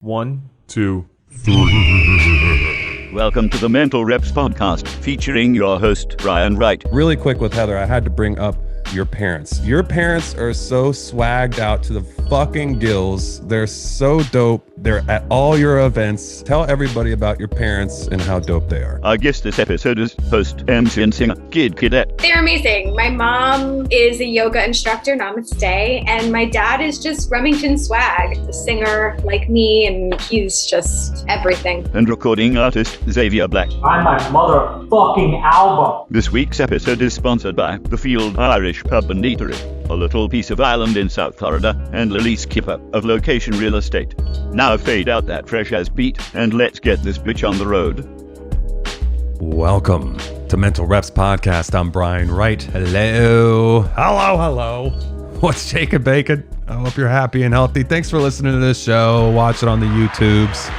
1, 2, 3. Welcome to the Mental Reps podcast, featuring your host, Brian Wright. Really quick with Heather, I had to bring up your parents. Your parents are so swagged out to the fucking gills. They're so dope. They're at all your events. Tell everybody about your parents and how dope they are. Our guest this episode is host, MC and singer, Kid Cadet. They're amazing. My mom is a yoga instructor, namaste, and my dad is just Remington Swag, a singer like me, and he's just everything. And recording artist, Xavior Black. I'm my motherfucking album. This week's episode is sponsored by The Field Irish Pub and Eatery, a little piece of island in South Florida, and Lilli Schipper of Lokation Real Estate. Now fade out that fresh ass beat, and let's get this bitch on the road. Welcome to Mental Reps Podcast. I'm Brian Wright. Hello. What's shaking bacon? I hope you're happy and healthy. Thanks for listening to this show. Watch it on the YouTubes.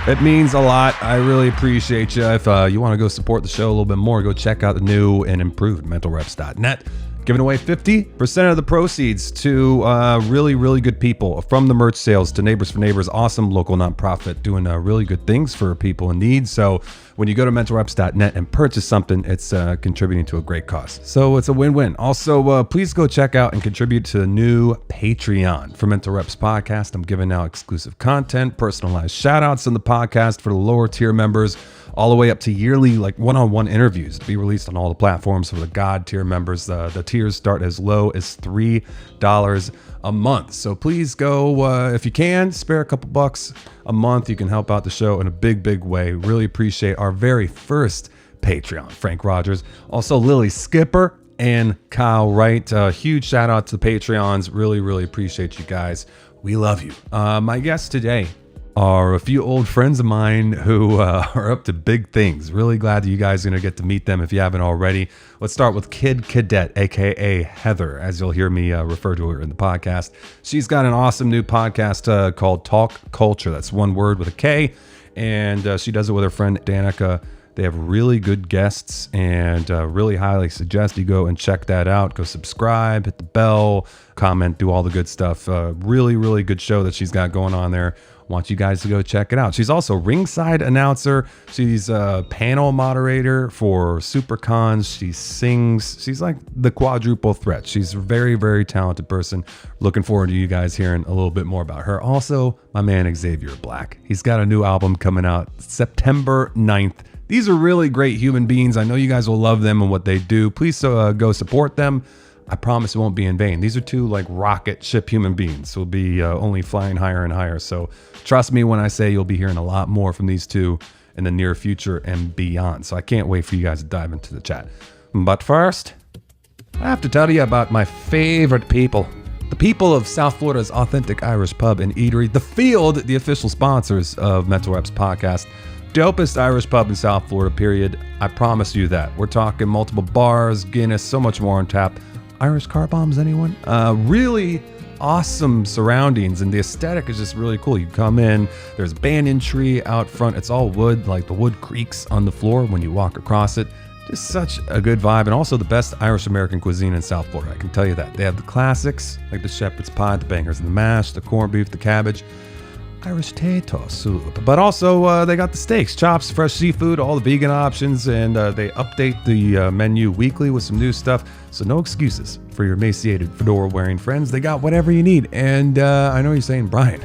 It means a lot. I really appreciate you. If you want to go support the show a little bit more, go check out the new and improved mentalreps.net. Giving away 50% of the proceeds to really, really good people, from the merch sales to Neighbors for Neighbors, awesome local nonprofit doing really good things for people in need. So when you go to mentalreps.net and purchase something, it's contributing to a great cause. So it's a win-win. Also, please go check out and contribute to the new Patreon for Mental Reps Podcast. I'm giving out exclusive content, personalized shout-outs in the podcast for the lower tier members, all the way up to yearly one-on-one interviews to be released on all the platforms for the God tier members. The tiers start as low as $3 a month. So please go, if you can, spare a couple bucks a month. You can help out the show in a big, big way. Really appreciate our very first Patreon, Frank Rogers. Also, Lilli Schipper and Kyle Wright. Huge shout out to the Patreons. Really, really appreciate you guys. We love you. My guests today are a few old friends of mine who are up to big things. Really glad that you guys are going to get to meet them if you haven't already. Let's start with Kid Cadet, aka Heather, as you'll hear me refer to her in the podcast. She's got an awesome new podcast called Talkulture. That's one word with a K, and she does it with her friend Danica. They have really good guests, and really highly suggest you go and check that out. Go subscribe, hit the bell, comment, do all the good stuff. Really, really good show that she's got going on there. Want you guys to go check it out. She's also ringside announcer. She's a panel moderator for SuperCons. She sings. She's like the quadruple threat. She's a very, very talented person. Looking forward to you guys hearing a little bit more about her. Also, my man Xavior Black. He's got a new album coming out September 9th. These are really great human beings. I know you guys will love them and what they do. Please go support them. I promise it won't be in vain. These are two rocket ship human beings. We'll be only flying higher and higher. So trust me when I say you'll be hearing a lot more from these two in the near future and beyond. So I can't wait for you guys to dive into the chat. But first, I have to tell you about my favorite people. The people of South Florida's authentic Irish pub and eatery, The Field, the official sponsors of Mental Reps Podcast. Dopest Irish pub in South Florida, period. I promise you that. We're talking multiple bars, Guinness, so much more on tap. Irish car bombs, anyone? Really awesome surroundings, and the aesthetic is just really cool. You come in, there's a banyan tree out front. It's all wood, the wood creaks on the floor when you walk across it. Just such a good vibe, and also the best Irish American cuisine in South Florida. I can tell you that. They have the classics, like the shepherd's pie, the bangers and the mash, the corned beef, the cabbage, Irish tato soup, but also they got the steaks, chops, fresh seafood, all the vegan options, and they update the menu weekly with some new stuff. So no excuses for your emaciated fedora-wearing friends. They got whatever you need. And I know you're saying, Brian,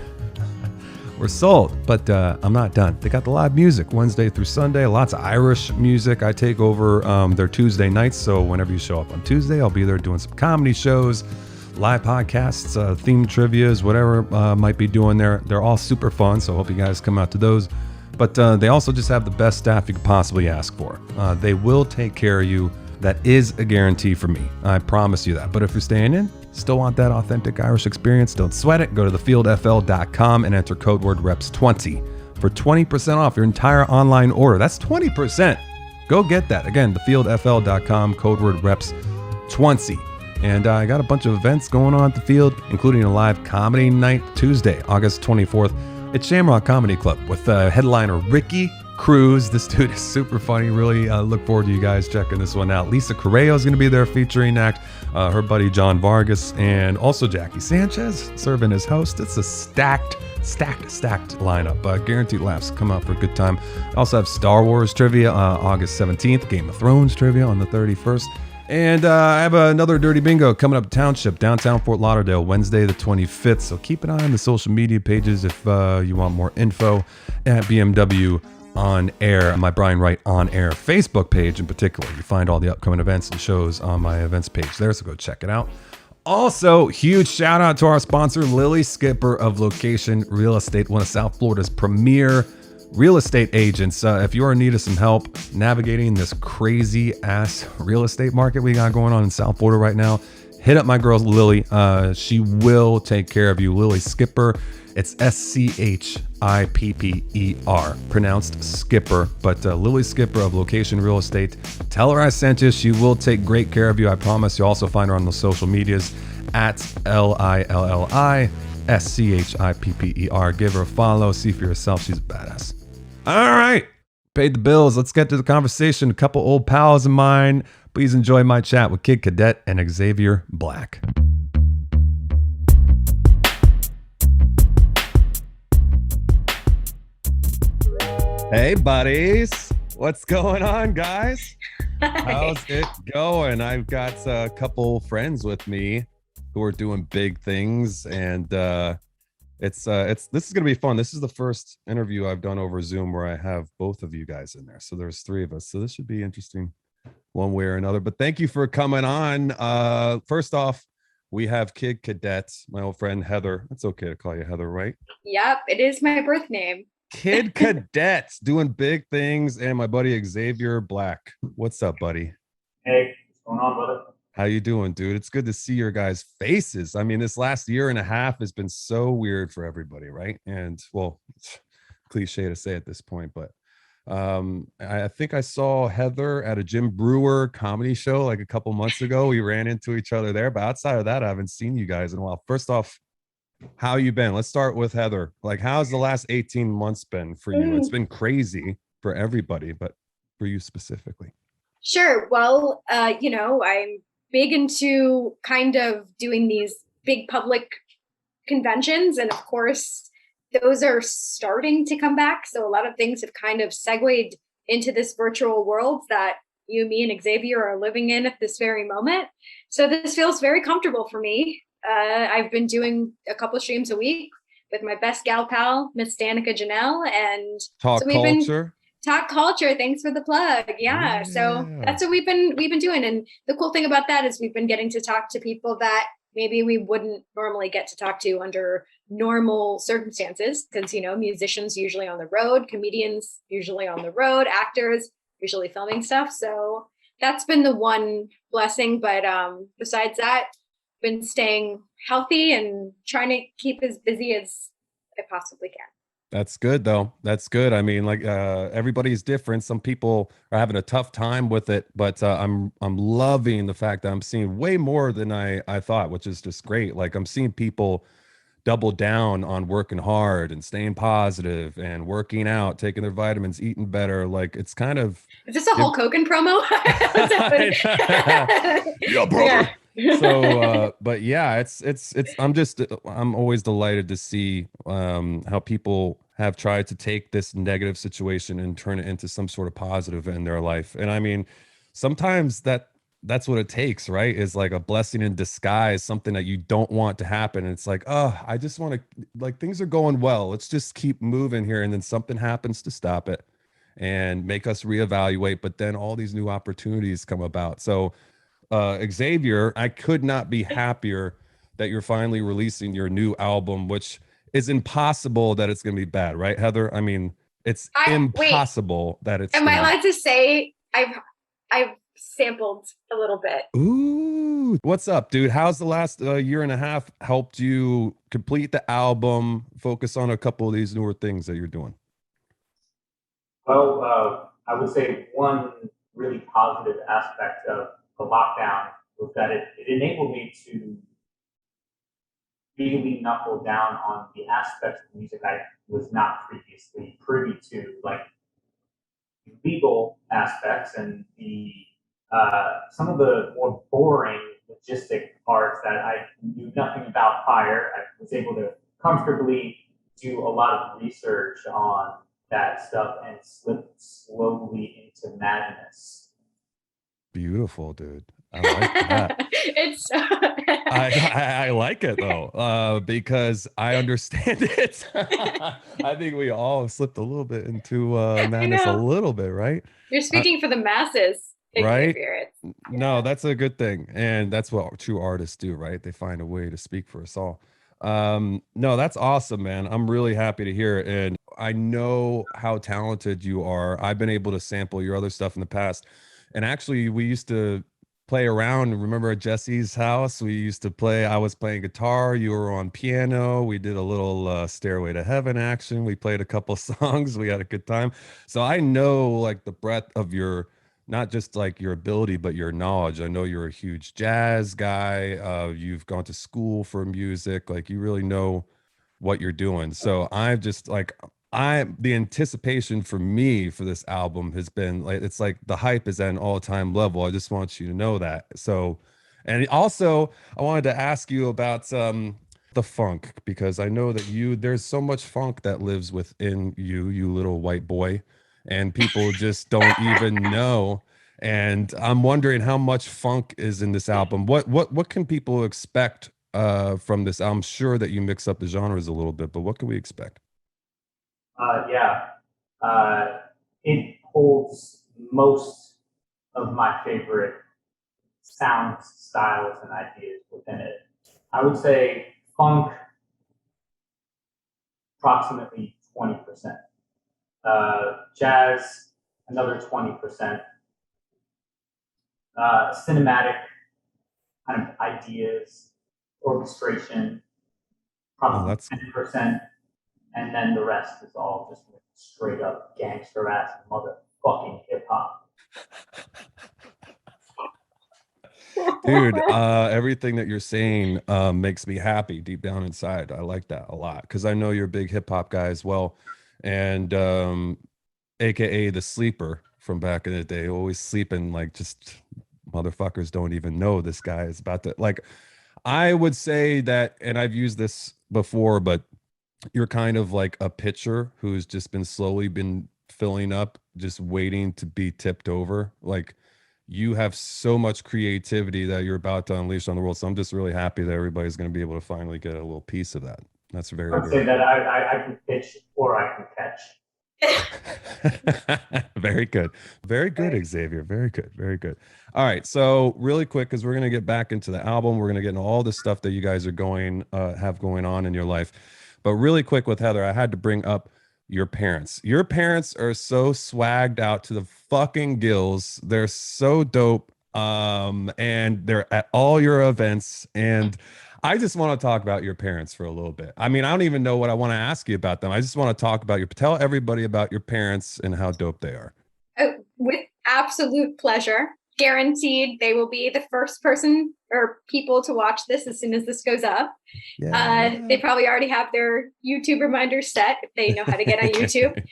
we're sold, but I'm not done. They got the live music Wednesday through Sunday, lots of Irish music. I take over their Tuesday nights, so whenever you show up on Tuesday, I'll be there doing some comedy shows, live podcasts, themed trivias, whatever might be doing there. They're all super fun, so I hope you guys come out to those. But they also just have the best staff you could possibly ask for. They will take care of you. That is a guarantee for me. I promise you that. But if you're staying in, still want that authentic Irish experience, don't sweat it. Go to thefieldfl.com and enter code word reps20 for 20% off your entire online order. That's 20%. Go get that. Again, thefieldfl.com, code word reps20. And I got a bunch of events going on at the Field, including a live comedy night Tuesday, August 24th at Shamrock Comedy Club with headliner Ricky Cruz. This dude is super funny. Really look forward to you guys checking this one out. Lisa Correo is going to be there featuring act. Her buddy John Vargas and also Jackie Sanchez serving as host. It's a stacked lineup. Guaranteed laughs. Come out for a good time. I also have Star Wars trivia August 17th. Game of Thrones trivia on the 31st. And I have another Dirty Bingo coming up Township, downtown Fort Lauderdale, Wednesday the 25th. So keep an eye on the social media pages if you want more info at BMW On Air, my Brian Wright On Air Facebook page in particular. You find all the upcoming events and shows on my events page there, so go check it out. Also, huge shout out to our sponsor, Lilli Schipper of Lokation Real Estate, one of South Florida's premier real estate agents. If you are in need of some help navigating this crazy ass real estate market we got going on in South Florida right now, hit up my girl Lilli. She will take care of you. Lilli Schipper. It's Schipper, pronounced Skipper, but Lilli Schipper of Lokation Real Estate. Tell her I sent you. She will take great care of you. I promise. You also find her on the social medias at Lilli Schipper. Give her a follow. See for yourself. She's a badass. All right. Paid the bills. Let's get to the conversation. A couple old pals of mine. Please enjoy my chat with Kid Cadet and Xavier Black. Hey, buddies. What's going on, guys? How's it going? I've got a couple friends with me who are doing big things, and this is gonna be fun. This is the first interview I've done over Zoom where I have both of you guys in there. So there's three of us. So this should be interesting one way or another. But thank you for coming on. First off, we have Kid Cadet, my old friend Heather. It's okay to call you Heather, right? Yep, it is my birth name. Kid Cadet doing big things, and my buddy Xavier Black. What's up, buddy? Hey, what's going on, brother? How you doing, dude? It's good to see your guys' faces. I mean, this last year and a half has been so weird for everybody, right? And well, it's cliche to say at this point, but I think I saw Heather at a Jim Brewer comedy show like a couple months ago. We ran into each other there, but outside of that, I haven't seen you guys in a while. First off, how you been? Let's start with Heather. Like, how's the last 18 months been for you? It's been crazy for everybody, but for you specifically. Sure. Well, I'm big into kind of doing these big public conventions. And of course, those are starting to come back. So a lot of things have kind of segued into this virtual world that you, me, and Xavier are living in at this very moment. So this feels very comfortable for me. I've been doing a couple of streams a week with my best gal pal, Miss Danica Janelle, and Talkulture. Talkulture. Thanks for the plug. Yeah. So that's what we've been doing. And the cool thing about that is we've been getting to talk to people that maybe we wouldn't normally get to talk to under normal circumstances, because musicians usually on the road, comedians usually on the road, actors usually filming stuff. So that's been the one blessing. But besides that, been staying healthy and trying to keep as busy as I possibly can. That's good though. That's good. I mean, like everybody's different. Some people are having a tough time with it, but I'm loving the fact that I'm seeing way more than I thought, which is just great. Like, I'm seeing people double down on working hard and staying positive and working out, taking their vitamins, eating better. Like, it's kind of. Is this a Hulk Hogan promo? Yeah, brother. Yeah. So but yeah, I'm always delighted to see how people have tried to take this negative situation and turn it into some sort of positive in their life. And I mean, sometimes that's what it takes, right? Is like a blessing in disguise, something that you don't want to happen. And it's like, oh, I just want to, like, things are going well, let's just keep moving here. And then something happens to stop it and make us reevaluate. But then all these new opportunities come about. So Xavier, I could not be happier that you're finally releasing your new album, which is impossible that it's going to be bad, right, Heather? I mean, it's impossible that it's. Am I allowed to say I've sampled a little bit? Ooh, what's up, dude? How's the last year and a half helped you complete the album, focus on a couple of these newer things that you're doing? Well, I would say one really positive aspect of the lockdown was that it enabled me to really knuckle down on the aspects of music I was not previously privy to, like legal aspects and the some of the more boring logistic parts that I knew nothing about prior. I was able to comfortably do a lot of research on that stuff and slip slowly into madness. Beautiful, dude. I like that. It's I like it though, because I understand it. I think we all slipped a little bit into madness, a little bit, right? You're speaking for the masses, right? Xavier. No, that's a good thing, and that's what true artists do, right? They find a way to speak for us all. No, that's awesome, man. I'm really happy to hear it, and I know how talented you are. I've been able to sample your other stuff in the past, and actually, we used to play around. Remember at Jesse's house, we used to play. I was playing guitar, you were on piano. We did a little Stairway to Heaven action. We played a couple songs. We had a good time. So I know like the breadth of your, not just like your ability, but your knowledge. I know you're a huge jazz guy. You've gone to school for music. Like you really know what you're doing. So I'm just like, the anticipation for me for this album has been like, it's like the hype is at an all-time level. I just want you to know that. So, and also I wanted to ask you about the funk, because I know that there's so much funk that lives within you little white boy, and people just don't even know. And I'm wondering how much funk is in this album. What can people expect from this? I'm sure that you mix up the genres a little bit, but what can we expect? It holds most of my favorite sounds, styles, and ideas within it. I would say funk, approximately 20%. Jazz, another 20%. Cinematic kind of ideas, orchestration, probably that's 10%. And then the rest is all just straight up gangster ass motherfucking hip hop. Dude, everything that you're saying makes me happy deep down inside. I like that a lot because I know you're a big hip hop guy as well, and AKA the sleeper from back in the day, always sleeping, like just motherfuckers don't even know this guy is about to, like, I would say that, and I've used this before, but you're kind of like a pitcher who's just been slowly been filling up, just waiting to be tipped over. Like you have so much creativity that you're about to unleash on the world. So I'm just really happy that everybody's going to be able to finally get a little piece of that. That's very, I would say that I can pitch or I can catch. Very good. Very good, Xavier. Very good. Very good. All right. So really quick, because we're going to get back into the album. We're going to get into all the stuff that you guys are have going on in your life. But really quick with Heather, I had to bring up your parents. Your parents are so swagged out to the fucking gills. They're so dope. And they're at all your events. And I just want to talk about your parents for a little bit. I mean, I don't even know what I want to ask you about them. I just want to talk about tell everybody about your parents and how dope they are. Oh, with absolute pleasure. Guaranteed they will be the first person or people to watch this as soon as this goes up. Yeah. They probably already have their YouTube reminders set if they know how to get on YouTube.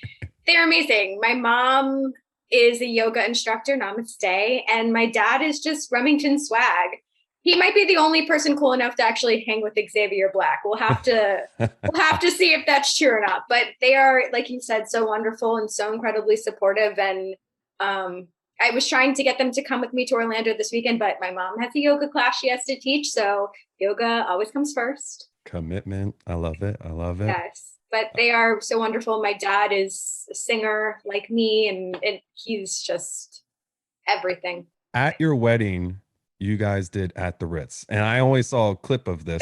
They're amazing. My mom is a yoga instructor, namaste, and my dad is just Remington swag. He might be the only person cool enough to actually hang with Xavier Black. We'll have to see if that's true or not. But they are, like you said, so wonderful and so incredibly supportive. And I was trying to get them to come with me to Orlando this weekend, but my mom has a yoga class she has to teach. So yoga always comes first. Commitment. I love it. I love it. Yes. But they are so wonderful. My dad is a singer like me, and he's just everything. At your wedding, you guys did At the Ritz, and I only saw a clip of this,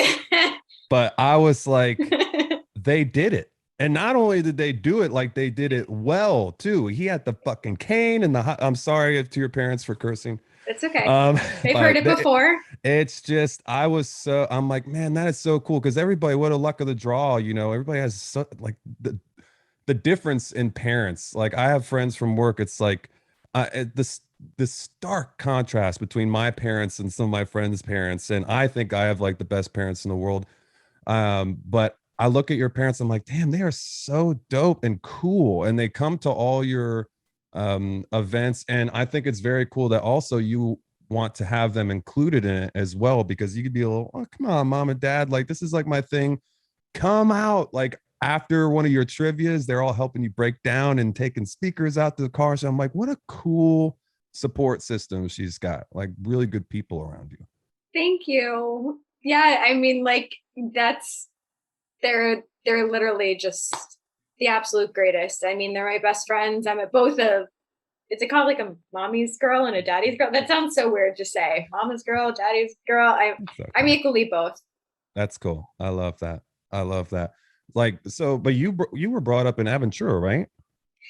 but I was like, they did it. And not only did they do it, like they did it well too. He had the fucking cane and I'm sorry to your parents for cursing. It's okay. They've heard it before. It's just, I'm like, man, that is so cool. Cause everybody, what a luck of the draw, you know, everybody has like the difference in parents. Like I have friends from work. It's like this stark contrast between my parents and some of my friends' parents. And I think I have like the best parents in the world. But I look at your parents, I'm like, damn, they are so dope and cool. And they come to all your events. And I think it's very cool that also you want to have them included in it as well, because you could be a little, oh, come on, mom and dad, like this is like my thing. Come out. Like after one of your trivias, they're all helping you break down and taking speakers out to the car. So I'm like, what a cool support system she's got. Like really good people around you. Thank you. Yeah, I mean, like they're literally just the absolute greatest. I mean, they're my best friends. I'm at both of, is it called like a mommy's girl and a daddy's girl? That sounds so weird to say. Mama's girl, daddy's girl. I'm equally both. That's cool. I love that. I love that. Like, so, but you were brought up in Aventura, right?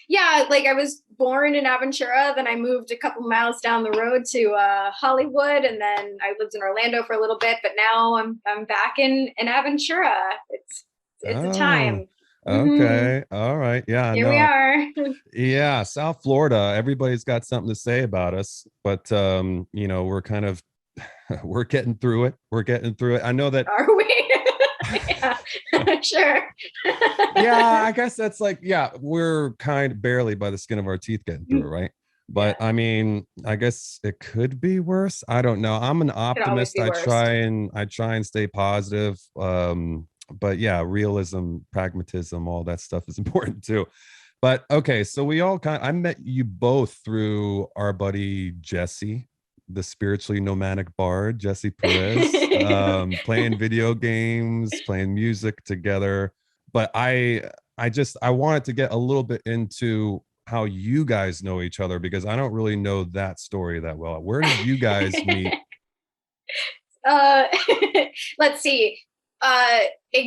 Yeah, like I was born in Aventura, then I moved a couple miles down the road to Hollywood, and then I lived in Orlando for a little bit. But now I'm back in Aventura. It's a time. Okay. All right. Yeah. Here we are. Yeah. South Florida. Everybody's got something to say about us, but you know, we're kind of we're getting through it. We're getting through it. I know that. Are we? Yeah, sure. Yeah, I guess that's like, yeah, we're kind of barely by the skin of our teeth getting through it, right? But yeah. I mean, I guess it could be worse. I don't know. I'm an optimist. I try and stay positive. But yeah, realism, pragmatism, all that stuff is important too. But okay, so I met you both through our buddy Jesse, the spiritually nomadic bard, Jesse Perez, playing video games, playing music together. But I wanted to get a little bit into how you guys know each other, because I don't really know that story that well. Where did you guys meet? Let's see.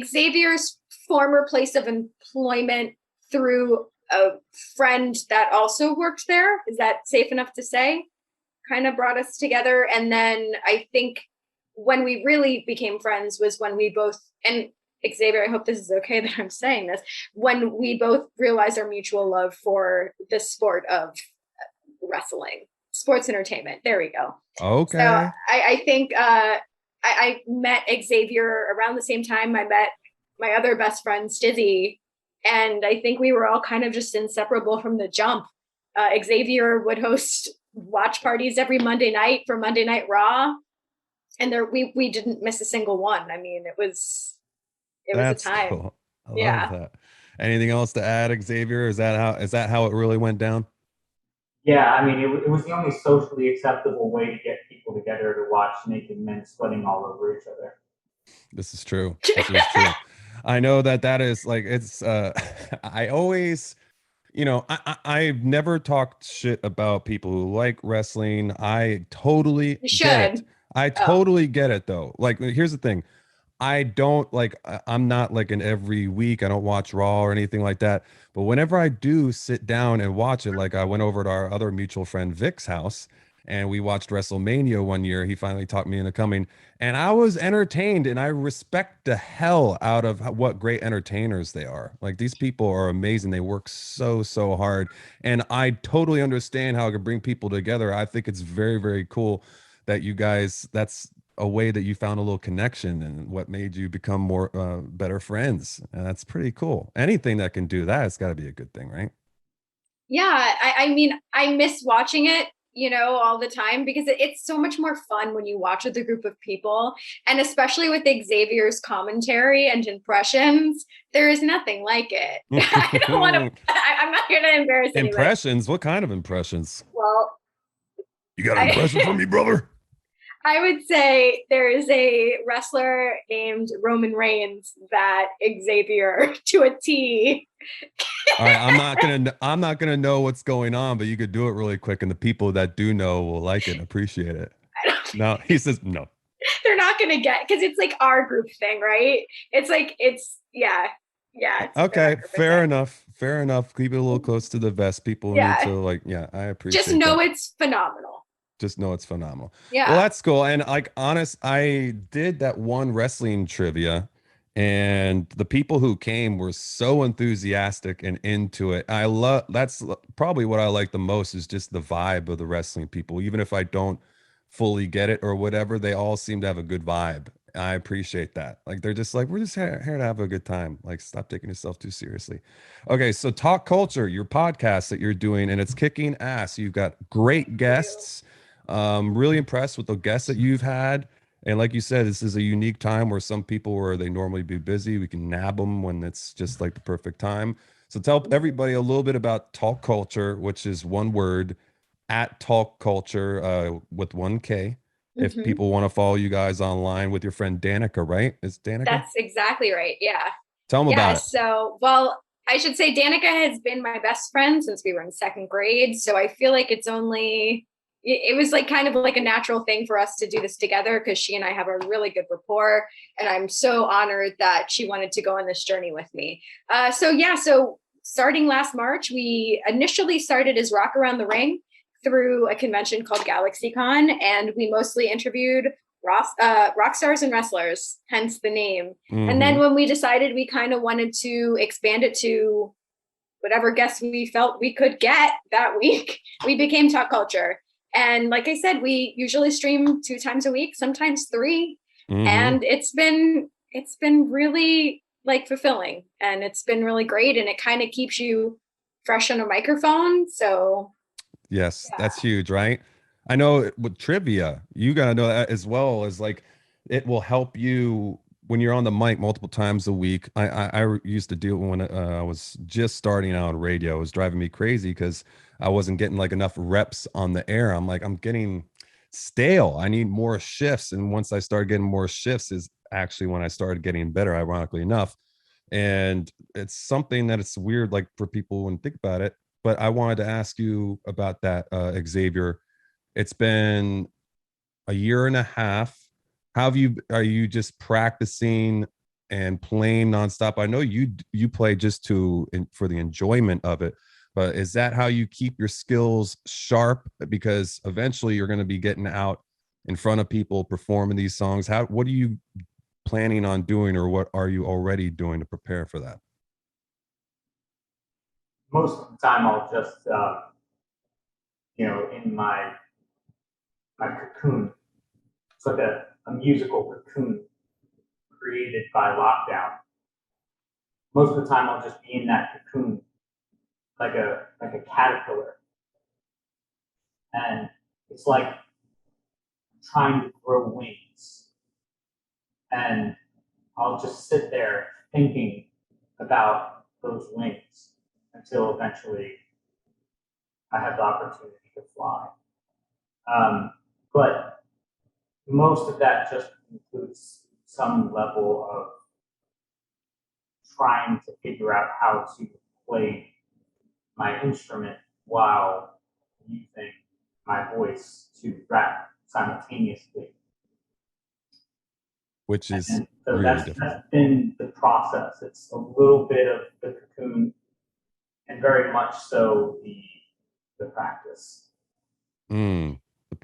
Xavier's former place of employment through a friend that also worked there. Is that safe enough to say? Kind of brought us together. And then I think when we really became friends was when we both, and Xavier, I hope this is okay that I'm saying this, when we both realized our mutual love for the sport of wrestling, sports entertainment. There we go. Okay. So I think I met Xavier around the same time I met my other best friend, Stizzy. And I think we were all kind of just inseparable from the jump. Xavier would host watch parties every Monday night for Monday Night Raw. And we didn't miss a single one. I mean, it was a time. Cool. I love that. Anything else to add, Xavier? Is that how it really went down? Yeah, I mean, it was the only socially acceptable way to get people together to watch naked men sweating all over each other. This is true. This is true. I know that is like, it's, I always, you know, I've never talked shit about people who like wrestling. I totally get it. I totally get it though. Like, here's the thing. I'm not like in every week. I don't watch Raw or anything like that. But whenever I do sit down and watch it, like I went over to our other mutual friend Vic's house and we watched WrestleMania one year. He finally talked me into coming and I was entertained, and I respect the hell out of what great entertainers they are. Like, these people are amazing. They work so hard. And I totally understand how it can bring people together. I think it's very, very cool that you guys, that's a way that you found a little connection and what made you become more better friends. And that's pretty cool. Anything that can do that, it's got to be a good thing, right? Yeah, I mean, I miss watching it, you know, all the time, because it's so much more fun when you watch with a group of people, and especially with Xavier's commentary and impressions. There is nothing like it. I don't want to. I'm not here to embarrass anybody. Impressions? What kind of impressions? Well, you got an impression for me, brother? I would say there is a wrestler named Roman Reigns that Xavier to a T. All right, I'm not gonna know what's going on, but you could do it really quick, and the people that do know will like it and appreciate it. No, he says no. They're not gonna get, because it's like our group thing, right? It's like yeah. It's okay, fair enough. Keep it a little close to the vest. People need to like, yeah, I appreciate. Just know it's phenomenal. Just know it's phenomenal. Yeah. Well, that's cool. And like, I did that one wrestling trivia, and the people who came were so enthusiastic and into it. That's probably what I like the most, is just the vibe of the wrestling people. Even if I don't fully get it or whatever, they all seem to have a good vibe. I appreciate that. Like they're just like, we're just here to have a good time. Like stop taking yourself too seriously. Okay, so Talk Culture, your podcast that you're doing, and it's kicking ass. You've got great guests. Really impressed with the guests that you've had. And like you said, this is a unique time where some people where they normally be busy, we can nab them when it's just like the perfect time. So tell everybody a little bit about Talk Culture, which is one word, at Talk Culture with 1K. If Mhm. people want to follow you guys online with your friend Danica, right? Is Danica? That's exactly right. Yeah. Tell them Yeah. about it. So, well, I should say Danica has been my best friend since we were in second grade. So I feel like it was like kind of like a natural thing for us to do this together because she and I have a really good rapport. And I'm so honored that she wanted to go on this journey with me. So starting last March, we initially started as Rock Around the Ring through a convention called GalaxyCon. And we mostly interviewed rock stars and wrestlers, hence the name. And then when we decided we kind of wanted to expand it to whatever guests we felt we could get that week, we became Talk Culture. And like I said, we usually stream 2 times a week, sometimes 3. And it's been really like fulfilling and it's been really great. And it kind of keeps you fresh on a microphone. So Yes, yeah. that's huge, right? I know with trivia, you gotta know that as well as like it will help you when you're on the mic multiple times a week. I used to do it when I was just starting out on radio. It was driving me crazy because I wasn't getting like enough reps on the air. I'm like, I'm getting stale. I need more shifts. And once I started getting more shifts is actually when I started getting better, ironically enough. And it's something that it's weird, like for people when think about it. But I wanted to ask you about that, Xavier. It's been a year and a half. How have you? Are you just practicing and playing nonstop? I know you play just for the enjoyment of it, but is that how you keep your skills sharp? Because eventually you're going to be getting out in front of people performing these songs. What are you planning on doing, or what are you already doing to prepare for that? Most of the time, I'll just, in my cocoon. It's like a musical cocoon created by lockdown. Most of the time, I'll just be in that cocoon like a caterpillar, and it's like trying to grow wings. And I'll just sit there thinking about those wings until eventually I have the opportunity to fly. But most of that just includes some level of trying to figure out how to play my instrument while using my voice to rap simultaneously. Which is And so really difficult. that's been the process. It's a little bit of the cocoon and very much so the practice. The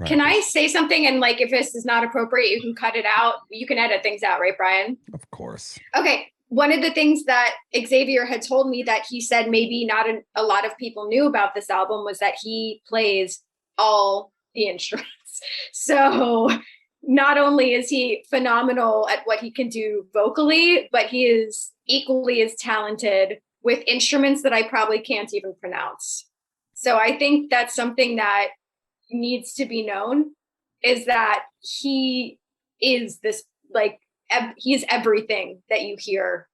Can I practice. say something? And like, if this is not appropriate, you can cut it out. You can edit things out, right, Brian? Of course. Okay. One of the things that Xavier had told me that he said maybe not a lot of people knew about this album was that he plays all the instruments. So not only is he phenomenal at what he can do vocally, but he is equally as talented with instruments that I probably can't even pronounce. So I think that's something that needs to be known, is that he is this like he is everything that you hear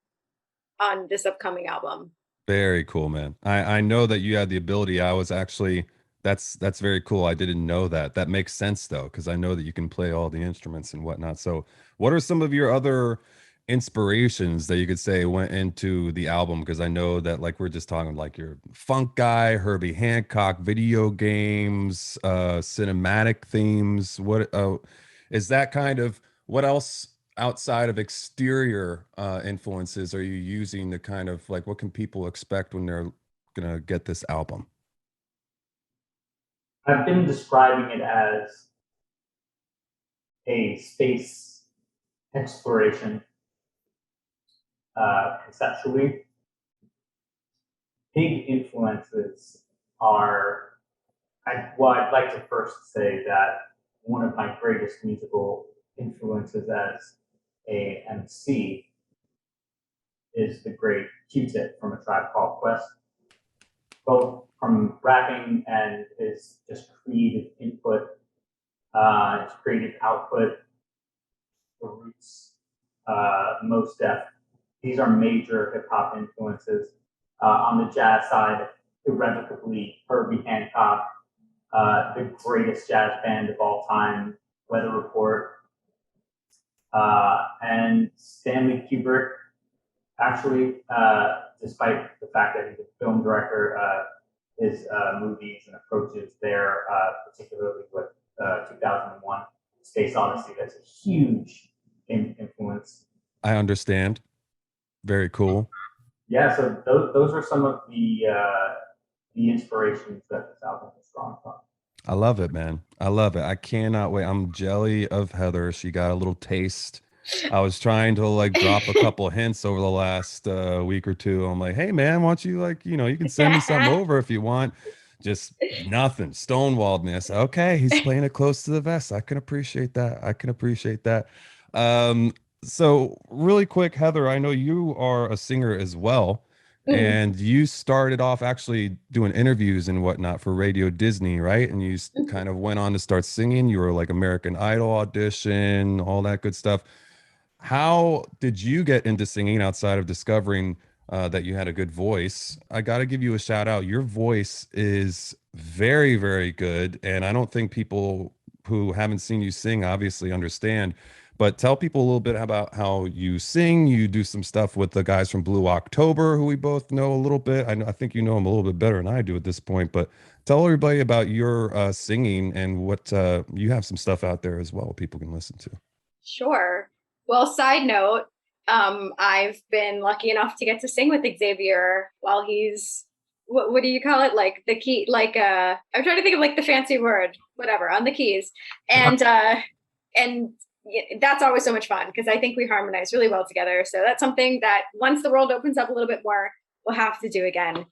on this upcoming album. Very cool, man. I know that you had the ability. I was actually that's very cool. I didn't know that. That makes sense though, because I know that you can play all the instruments and whatnot. So, what are some of your other inspirations that you could say went into the album? Because I know that like we're just talking like your funk guy, Herbie Hancock, video games, cinematic themes. What is that kind of what else outside of exterior influences are you using to kind of like what can people expect when they're gonna get this album? I've been describing it as a space exploration conceptually. Big influences are, I'd like to first say that one of my greatest musical influences as a MC is the great Q-Tip from A Tribe Called Quest, both from rapping and his just creative input, his creative output, the Roots, Mos Def. These are major hip hop influences. On the jazz side, irrevocably Herbie Hancock, the greatest jazz band of all time, Weather Report, and Stanley Kubrick. Actually, despite the fact that he's a film director, his movies and approaches there, particularly with 2001 Space Odyssey, that's a huge influence. I understand. Very cool. Yeah, so those are some of the inspirations that this album is drawn from. I love it, man. I love it. I cannot wait. I'm jelly of Heather. She got a little taste. I was trying to like drop a couple of hints over the last week or two. I'm like, hey man, why don't you like, you can send me something over if you want. Just nothing. Stonewalled me. I said, okay, he's playing it close to the vest. I can appreciate that. So really quick, Heather, I know you are a singer as well. And you started off actually doing interviews and whatnot for Radio Disney, right? And you kind of went on to start singing. You were like American Idol audition, all that good stuff. How did you get into singing outside of discovering that you had a good voice? I got to give you a shout out. Your voice is very, very good. And I don't think people who haven't seen you sing obviously understand. But tell people a little bit about how you sing. You do some stuff with the guys from Blue October, who we both know a little bit. I think you know them a little bit better than I do at this point. But tell everybody about your singing and what you have some stuff out there as well people can listen to. Sure. Well, side note, I've been lucky enough to get to sing with Xavier while he's, what do you call it? Like the key, like I'm trying to think of like the fancy word, whatever, on the keys. And that's always so much fun because I think we harmonize really well together. So that's something that once the world opens up a little bit more, we'll have to do again.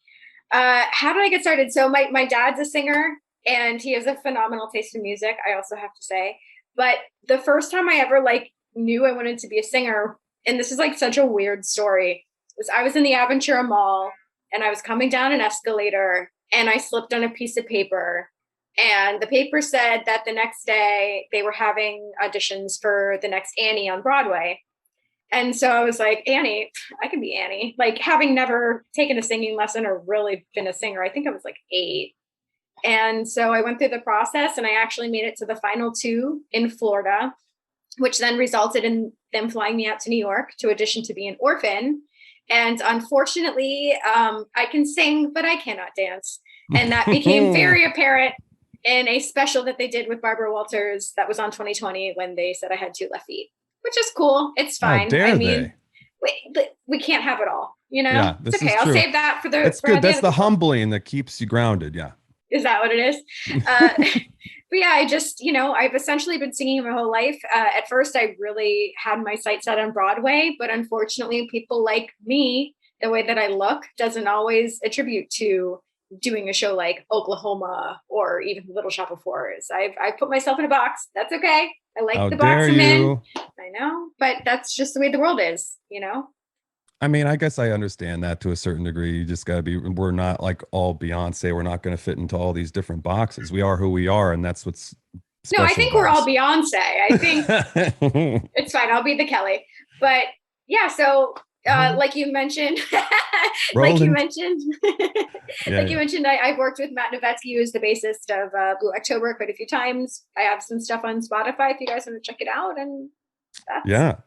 How did I get started? So my dad's a singer and he has a phenomenal taste in music, I also have to say. But the first time I ever like knew I wanted to be a singer, and this is like such a weird story, was I was in the Aventura Mall and I was coming down an escalator and I slipped on a piece of paper. And the paper said that the next day they were having auditions for the next Annie on Broadway. And so I was like, Annie, I can be Annie. Like having never taken a singing lesson or really been a singer, I think I was like 8. And so I went through the process and I actually made it to the final 2 in Florida, which then resulted in them flying me out to New York to audition to be an orphan. And unfortunately, I can sing, but I cannot dance. And that became very apparent in a special that they did with Barbara Walters that was on 2020 when they said I had 2 left feet, which is cool. It's fine. I mean, we can't have it all, Yeah, it's okay. I'll save that for the. It's good. That's the humbling that keeps you grounded. Yeah. Is that what it is? But yeah, I just, I've essentially been singing my whole life. At first, I really had my sights set on Broadway, but unfortunately, people like me, the way that I look, doesn't always attribute to doing a show like Oklahoma or even Little Shop of Horrors. I've put myself in a box. That's okay. I like the box I'm in. I know, but that's just the way the world is, I mean, I guess I understand that to a certain degree. You just gotta we're not like all Beyonce. We're not going to fit into all these different boxes. We are who we are. And that's what's No, I think we're all Beyonce. I think it's fine. I'll be the Kelly. But yeah, so like you mentioned, you mentioned, I've worked with Matt Novetsky, who's the bassist of Blue October, quite a few times. I have some stuff on Spotify if you guys want to check it out. And that's that.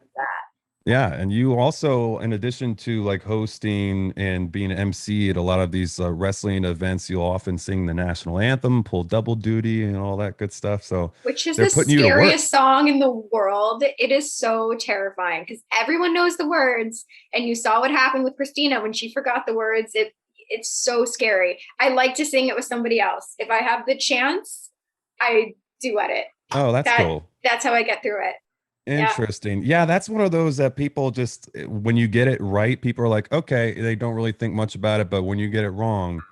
Yeah. And you also, in addition to like hosting and being an MC at a lot of these wrestling events, you'll often sing the national anthem, pull double duty and all that good stuff. So, which is the scariest song in the world. It is so terrifying because everyone knows the words. And you saw what happened with Christina when she forgot the words. It's so scary. I like to sing it with somebody else. If I have the chance, I duet it. Oh, that's cool. That's how I get through it. Interesting. Yeah, that's one of those that people just, when you get it right, people are like, okay, they don't really think much about it. But when you get it wrong,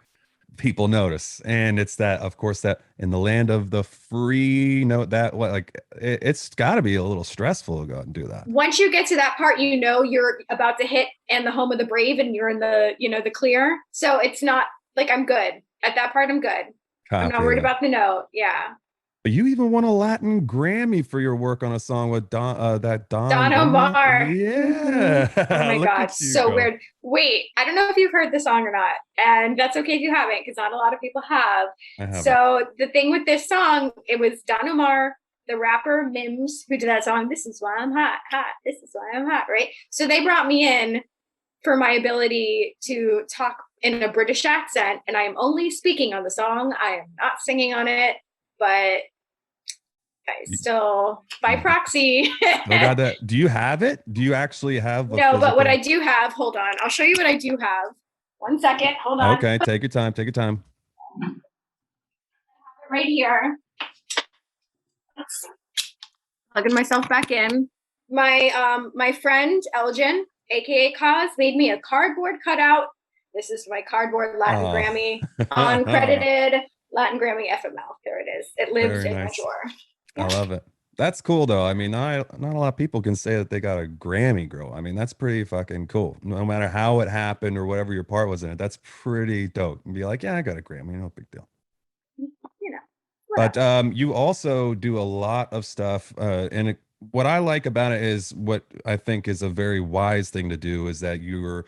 people notice. And it's that, of course, that in the land of the free note, that what like it's got to be a little stressful to go out and do that. Once you get to that part, you know you're about to hit and the home of the brave, and you're in the, you know, the clear. So it's not like I'm good at that part. I'm good. I'm not worried about the note. Yeah. But you even won a Latin Grammy for your work on a song with Don Omar. Yeah. Oh my Look God. at you So go. weird. Wait, I don't know if you've heard the song or not. And that's okay if you haven't, because not a lot of people have. I haven't. So the thing with this song, it was Don Omar, the rapper Mims, who did that song, This Is Why I'm Hot, Hot, This Is Why I'm Hot, right? So they brought me in for my ability to talk in a British accent, and I am only speaking on the song. I am not singing on it, but I still by proxy. Oh God, that do you have it? Do you actually have a No, physical... but what I do have, hold on, I'll show you what I do have. 1 second, hold on. Okay, take your time, take your time. Right here. Plugging myself back in. My friend Elgin, aka Cause, made me a cardboard cutout. This is my cardboard Latin Grammy, uncredited Latin Grammy FML. There it is. It lives in my drawer. I love it. That's cool though. I mean, not a lot of people can say that they got a Grammy, girl. I mean, that's pretty fucking cool. No matter how it happened or whatever your part was in it, that's pretty dope. And be like, yeah, I got a Grammy, no big deal. You know. But you also do a lot of stuff, and what I like about it is what I think is a very wise thing to do is that you're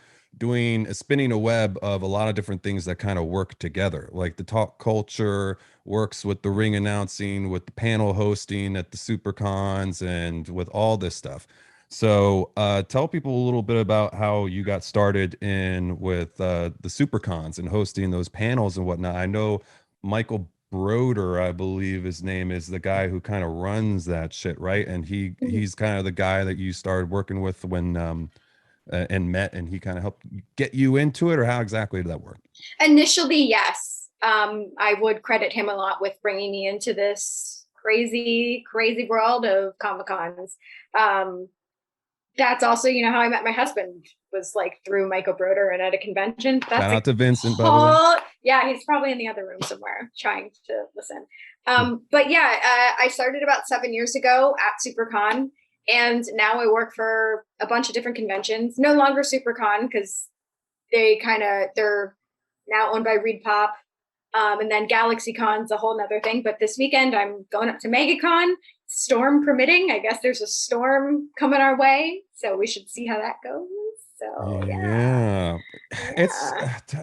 spinning a web of a lot of different things that kind of work together. Like the Talkulture works with the ring announcing, with the panel hosting at the SuperCons, and with all this stuff. So tell people a little bit about how you got started with the SuperCons and hosting those panels and whatnot. I know Michael Broder, I believe his name is, the guy who kind of runs that shit, right? And he's kind of the guy that you started working with when and met, and he kind of helped get you into it, or how exactly did that work? Initially, yes. I would credit him a lot with bringing me into this crazy world of Comic-Cons. That's also, you know, how I met my husband, was like through Michael Broder and at a convention. That's shout out to Vincent, by the way. Yeah, he's probably in the other room somewhere trying to listen. But yeah, I started about 7 years ago at SuperCon, and now I work for a bunch of different conventions. No longer SuperCon, because they're now owned by Reed Pop. And then GalaxyCon's a whole nother thing. But this weekend I'm going up to Megacon, storm permitting. I guess there's a storm coming our way, so we should see how that goes. So yeah. It's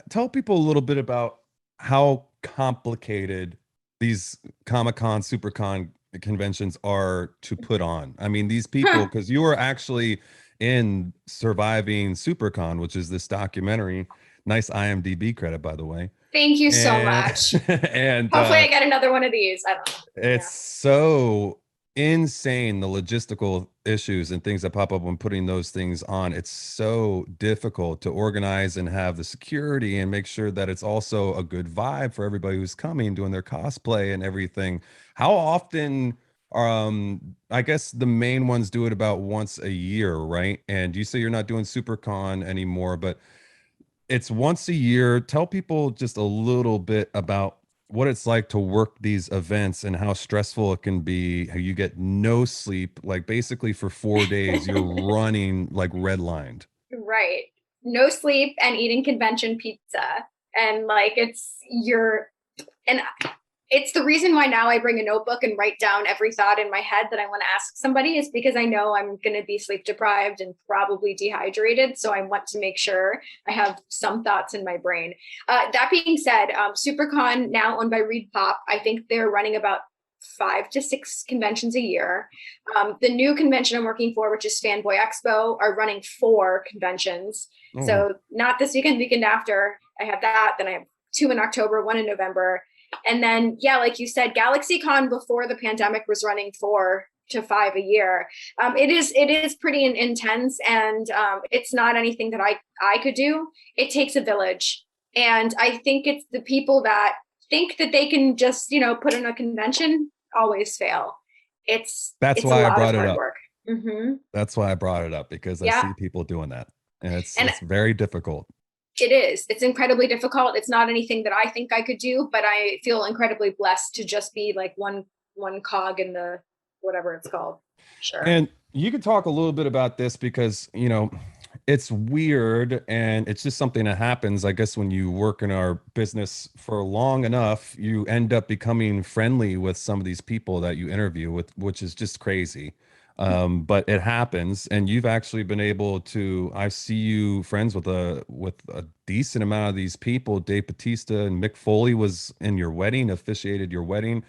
tell people a little bit about how complicated these Comic-Con, SuperCon conventions are to put on. I mean, these people, because you were actually in Surviving SuperCon, which is this documentary. Nice IMDb credit, by the way. Thank you so much. And hopefully I get another one of these. I don't know. It's so insane, the logistical issues and things that pop up when putting those things on. It's so difficult to organize and have the security and make sure that it's also a good vibe for everybody who's coming, doing their cosplay and everything. How often, I guess the main ones do it about once a year, right? And you say you're not doing SuperCon anymore, but it's once a year. Tell people just a little bit about what it's like to work these events and how stressful it can be, how you get no sleep, like basically for 4 days you're running like redlined. Right. No sleep and eating convention pizza. And like it's the reason why now I bring a notebook and write down every thought in my head that I want to ask somebody, is because I know I'm going to be sleep deprived and probably dehydrated. So I want to make sure I have some thoughts in my brain. That being said, SuperCon, now owned by Reed Pop, I think they're running about 5 to 6 conventions a year. The new convention I'm working for, which is Fanboy Expo, are running 4 conventions. So not this weekend, weekend after. I have that. Then I have 2 in October, 1 in November. And then, yeah, like you said, GalaxyCon before the pandemic was running 4 to 5 a year. It is pretty intense, and it's not anything that I could do. It takes a village. And I think it's the people that think that they can just, put in a convention always fail. That's why I brought it up. Mm-hmm. That's why I brought it up, because I see people doing that, and it's very difficult. It is. It's incredibly difficult. It's not anything that I think I could do, but I feel incredibly blessed to just be like one cog in the whatever it's called. Sure. And you could talk a little bit about this because, you know, it's weird and it's just something that happens. I guess when you work in our business for long enough, you end up becoming friendly with some of these people that you interview with, which is just crazy. But it happens, and you've actually been able to. I see you friends with a decent amount of these people. Dave Bautista and Mick Foley was in your wedding, officiated your wedding.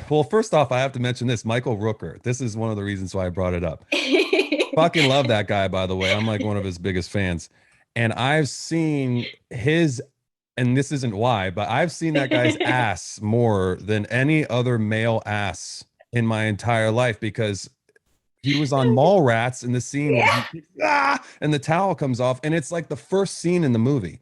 Well, first off, I have to mention this, Michael Rooker. This is one of the reasons why I brought it up. Fucking love that guy, by the way. I'm like one of his biggest fans. And I've seen his, and this isn't why, but I've seen that guy's ass more than any other male ass in my entire life, because he was on Mallrats in the scene where he, and the towel comes off, and it's like the first scene in the movie.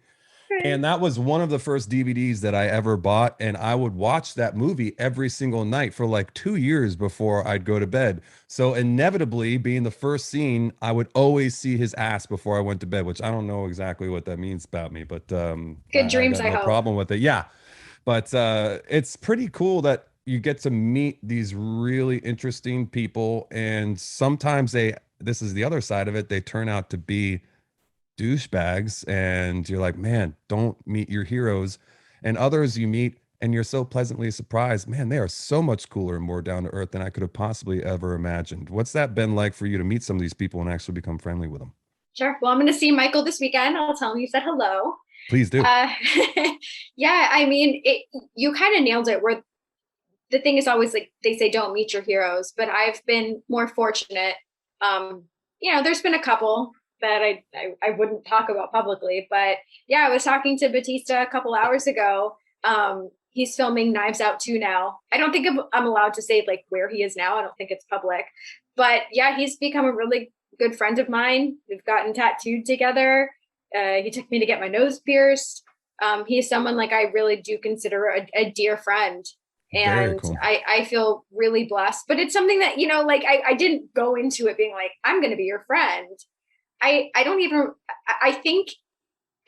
And that was one of the first DVDs that I ever bought. And I would watch that movie every single night for like 2 years before I'd go to bed. So inevitably, being the first scene, I would always see his ass before I went to bed, which I don't know exactly what that means about me, but good dreams, I got no problem with it. Yeah. But it's pretty cool that you get to meet these really interesting people. And sometimes this is the other side of it, they turn out to be douchebags, and you're like, man, don't meet your heroes. And others you meet and you're so pleasantly surprised, man, they are so much cooler and more down to earth than I could have possibly ever imagined. What's that been like for you to meet some of these people and actually become friendly with them? Sure. Well, I'm going to see Michael this weekend. I'll tell him you said hello. Please do. Yeah, I mean, you kind of nailed it, where the thing is always like they say don't meet your heroes, but I've been more fortunate. There's been a couple that I wouldn't talk about publicly, but yeah, I was talking to Batista a couple hours ago. He's filming Knives Out 2 now. I don't think I'm allowed to say like where he is now. I don't think it's public, but yeah, he's become a really good friend of mine. We've gotten tattooed together. He took me to get my nose pierced. He's someone like I really do consider a dear friend. And cool. I feel really blessed, but it's something that, like I didn't go into it being like, I'm going to be your friend. I think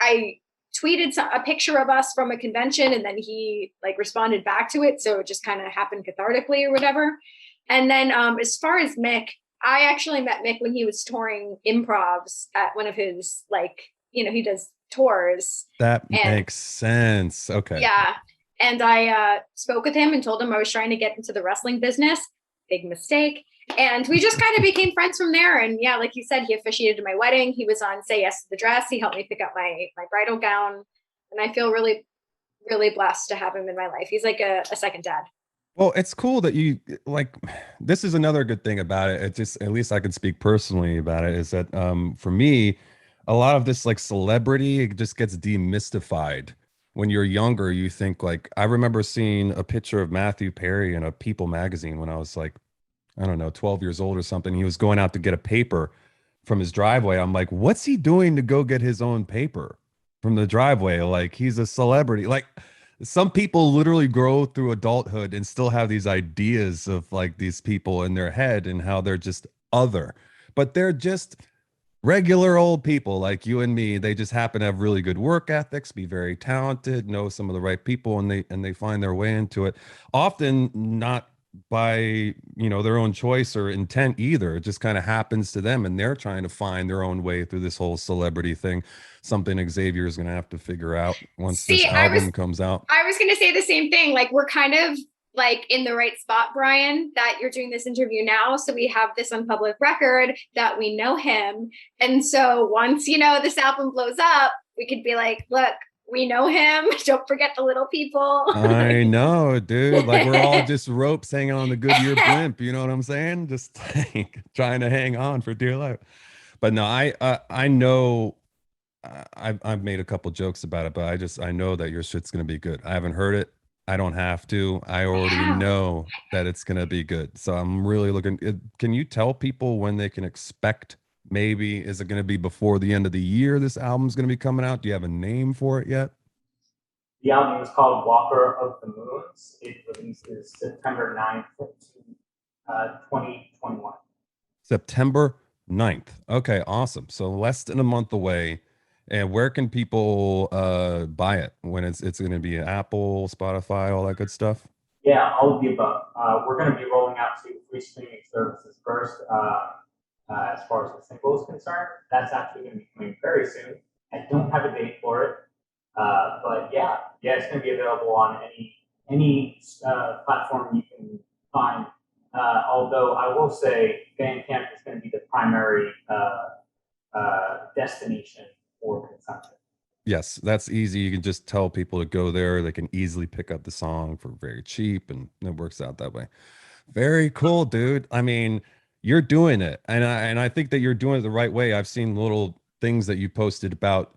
I tweeted a picture of us from a convention, and then he like responded back to it. So it just kind of happened cathartically or whatever. And then as far as Mick, I actually met Mick when he was touring improvs at one of his, like, he does tours. That makes sense. Okay. Yeah. And I spoke with him and told him I was trying to get into the wrestling business. Big mistake. And we just kind of became friends from there. And yeah, like you said, he officiated my wedding. He was on Say Yes to the Dress. He helped me pick up my bridal gown. And I feel really, really blessed to have him in my life. He's like a second dad. Well, it's cool that you like, this is another good thing about it. It just, at least I can speak personally about it, is that for me, a lot of this like celebrity, it just gets demystified. When you're younger, you think like, I remember seeing a picture of Matthew Perry in a People magazine when I was like, I don't know, 12 years old or something. He was going out to get a paper from his driveway. I'm like, what's he doing to go get his own paper from the driveway? Like, he's a celebrity. Like, some people literally grow through adulthood and still have these ideas of like these people in their head and how they're just other, but they're just regular old people like you and me. They just happen to have really good work ethics, be very talented, know some of the right people, and they find their way into it. Often not by their own choice or intent either. It just kind of happens to them, and they're trying to find their own way through this whole celebrity thing. Something Xavier is going to have to figure out once this album comes out. I was going to say the same thing. Like, we're kind of like in the right spot, Brian, that you're doing this interview now. So we have this on public record that we know him. And so once, this album blows up, we could be like, look, we know him. Don't forget the little people. I know, dude. Like, we're all just ropes hanging on the Goodyear blimp. You know what I'm saying? Just like, trying to hang on for dear life. But no, I know I've made a couple jokes about it, but I know that your shit's going to be good. I haven't heard it. I don't have to. I already know that it's going to be good. So I'm really looking. Can you tell people when they can expect? Maybe, is it going to be before the end of the year this album's going to be coming out? Do you have a name for it yet? The album is called Walker of the Moons. It releases September 9th, 2021. September 9th. Okay, awesome. So less than a month away. And where can people buy it when it's going to be Apple, Spotify, all that good stuff? Yeah, all of the above. We're going to be rolling out to free streaming services first. As far as the single is concerned, that's actually going to be coming very soon. I don't have a date for it, but yeah, it's going to be available on any platform you can find. Although I will say, Bandcamp is going to be the primary destination for consumption. Yes, that's easy. You can just tell people to go there. They can easily pick up the song for very cheap, and it works out that way. Very cool, dude. I mean, you're doing it, and I think that you're doing it the right way. I've seen little things that you posted about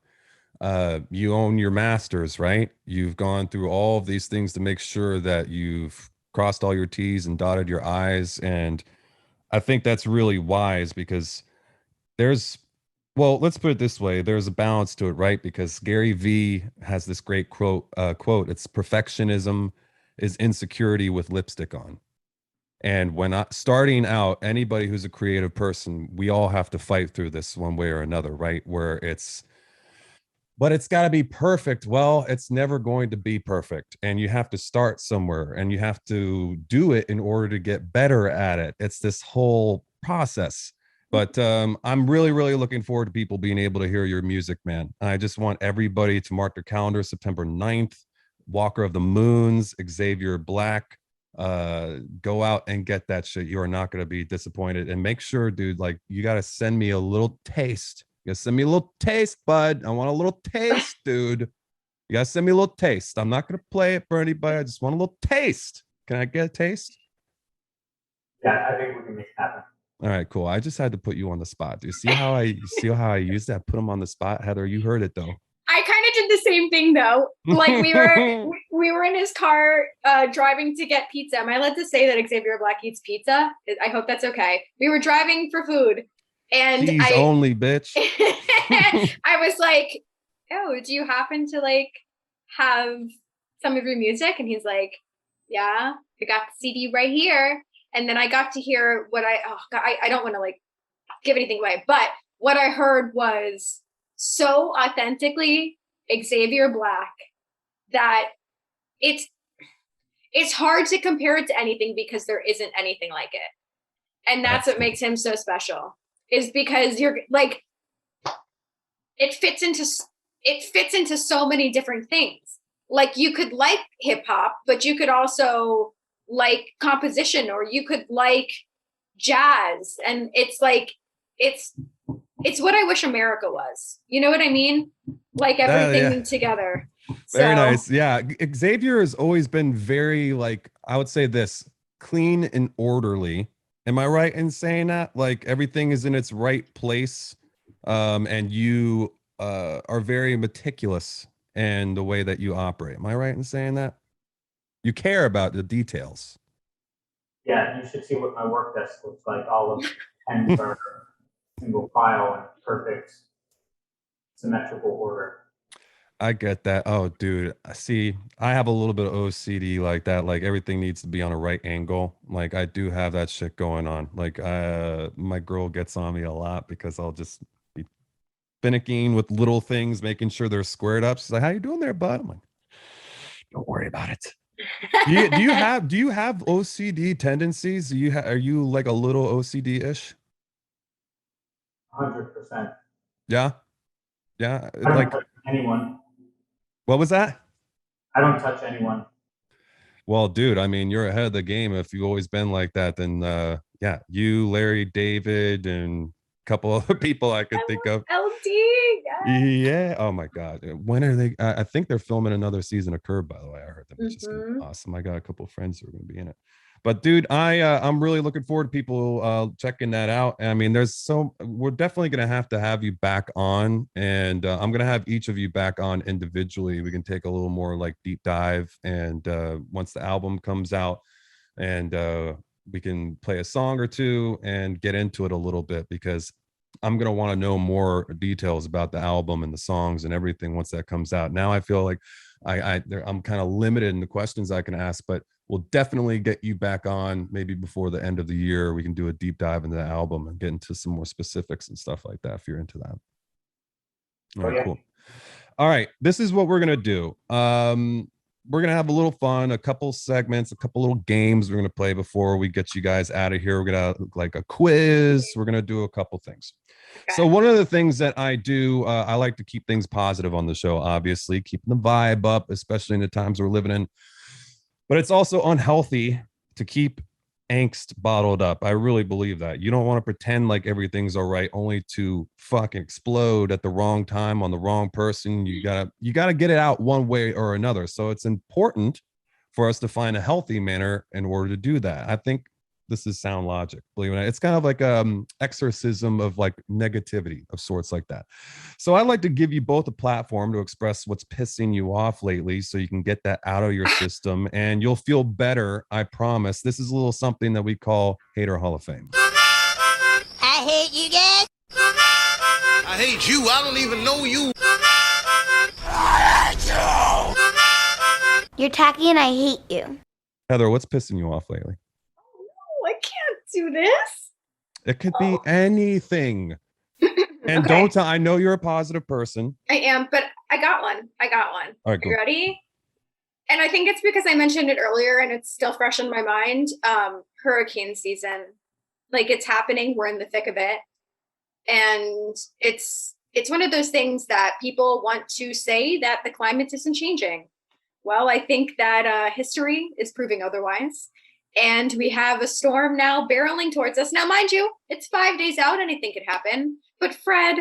you own your masters, right? You've gone through all of these things to make sure that you've crossed all your T's and dotted your I's, and I think that's really wise because there's well, let's put it this way, there's a balance to it, right? Because Gary V has this great quote, it's perfectionism is insecurity with lipstick on. And when starting out, anybody who's a creative person, we all have to fight through this one way or another, right? Where it's but it's got to be perfect. Well, it's never going to be perfect. And you have to start somewhere and you have to do it in order to get better at it. It's this whole process. But I'm really, really looking forward to people being able to hear your music, man. I just want everybody to mark their calendar, September 9th, Walker of the Moons, Xavier Black. Go out and get that shit. You are not going to be disappointed. And make sure, dude, like you got to send me a little taste. You gotta send me a little taste, bud. I want a little taste, dude. You gotta send me a little taste. I'm not gonna play it for anybody. I just want a little taste. Can I get a taste? Yeah, I think we can make it happen. All right, cool. I just had to put you on the spot. Do you see how I used that? Put him on the spot, Heather. You heard it though. I kind of did the same thing though. Like we were in his car driving to get pizza. Am I allowed to say that Xavier Black eats pizza? I hope that's okay. We were driving for food. And Cheese only, bitch. I was like, oh, do you happen to like have some of your music? And he's like, yeah, I got the CD right here. And then I got to hear what I don't want to like give anything away, but what I heard was so authentically Xavier Black that it's hard to compare it to anything because there isn't anything like it. And that's what makes him so special. Is because you're like, it fits into so many different things. Like you could like hip hop, but you could also like composition, or you could like jazz. And it's like, it's what I wish America was. You know what I mean? Like everything together. Very nice. Yeah. Xavier has always been very like, I would say this, clean and orderly. Am I right in saying that? Like everything is in its right place, and you are very meticulous in the way that you operate. Am I right in saying that? You care about the details. Yeah, you should see what my work desk looks like. All of the pens are single file and perfect symmetrical order. I get that. Oh, dude. See, I have a little bit of OCD like that. Like everything needs to be on a right angle. Like I do have that shit going on. Like my girl gets on me a lot because I'll just be finicking with little things, making sure they're squared up. She's like, "How you doing there, bud?" I'm like, "Don't worry about it." Do you have OCD tendencies? Are you like a little OCD-ish? 100%. Yeah. Yeah. I don't Like touch anyone. what was that? I don't touch anyone. Well, dude, I mean, you're ahead of the game. If you've always been like that, then yeah, you, Larry, David, and a couple other people I could think of. LD. Yeah. Oh my God. When are they? I think they're filming another season of Curb, by the way. I heard them. It's just gonna be awesome. I got a couple of friends who are going to be in it. But dude, I'm really looking forward to people checking that out. I mean, we're definitely gonna have to have you back on, and I'm gonna have each of you back on individually. We can take a little more like deep dive, and once the album comes out, and we can play a song or two and get into it a little bit because I'm gonna want to know more details about the album and the songs and everything once that comes out. Now I feel like I'm kind of limited in the questions I can ask, but we'll definitely get you back on maybe before the end of the year. We can do a deep dive into the album and get into some more specifics and stuff like that if you're into that. All right, cool. All right, this is what we're gonna do. We're gonna have a little fun, a couple segments, a couple little games we're gonna play before we get you guys out of here. We're gonna like a quiz. We're gonna do a couple things. Okay. So one of the things that I do, I like to keep things positive on the show, obviously, keeping the vibe up, especially in the times we're living in. But it's also unhealthy to keep angst bottled up. I really believe that. You don't want to pretend like everything's all right, only to fucking explode at the wrong time on the wrong person. You gotta get it out one way or another. So it's important for us to find a healthy manner in order to do that. I think this is sound logic, believe it or not. It's kind of like exorcism of like negativity of sorts like that. So I'd like to give you both a platform to express what's pissing you off lately so you can get that out of your system and you'll feel better. I promise. This is a little something that we call Hater Hall of Fame. I hate you guys. I hate you. I don't even know you. You're tacky and I hate you. Heather, what's pissing you off lately? I can't do this. It could be anything. And Okay. don't tell, I know you're a positive person. I am, but I got one. All right, You cool. ready? And I think it's because I mentioned it earlier and it's still fresh in my mind. Hurricane season. Like it's happening. We're in the thick of it. And it's one of those things that people want to say that the climate isn't changing. Well, I think that history is proving otherwise. And we have a storm now barreling towards us. Now, mind you, it's 5 days out. Anything could happen. But Fred,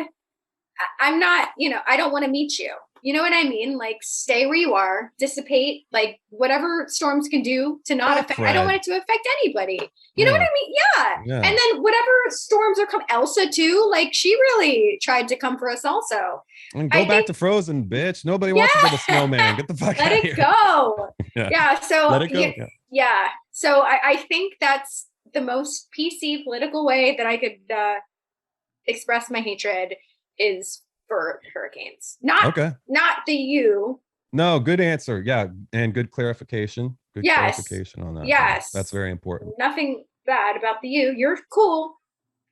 I'm not, I don't want to meet you. You know what I mean? Like, stay where you are, dissipate, like whatever storms can do to not affect. I don't want it to affect anybody. You know what I mean? Yeah. And then whatever storms are coming, Elsa too, like she really tried to come for us also. And go back to Frozen, bitch. Nobody wants to be the snowman. Get the fuck out of here. Let it go. Yeah. So let it go. Yeah. So I think that's the most PC political way that I could express my hatred is for hurricanes. Not the you. No, good answer. Yeah. And good clarification. Good clarification on that. Yes. That's very important. Nothing bad about the you. You're cool.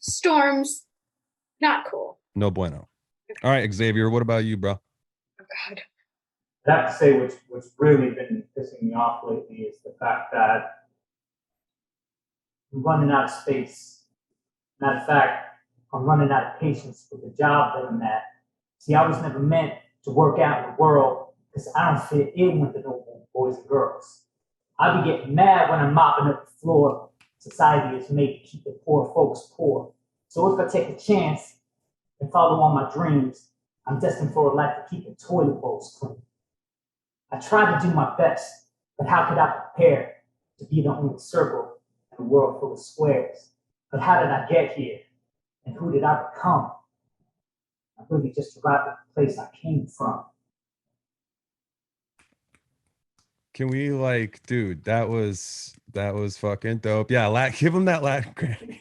Storms, not cool. No bueno. All right, Xavier, what about you, bro? Oh, God. I have to say what's really been pissing me off lately is the fact that I'm running out of space. Matter of fact, I'm running out of patience with the job that I'm at. See, I was never meant to work out in the world because I don't fit in with the normal boys and girls. I be getting mad when I'm mopping up the floor society is made to keep the poor folks poor. So if I take a chance and follow all my dreams, I'm destined for a life of keeping toilet bowls clean. I tried to do my best, but how could I prepare to be the only circle in a world full of squares? But how did I get here? And who did I become? I really just arrived at the place I came from. Can we dude, that was fucking dope. Yeah, give him that Latin credit.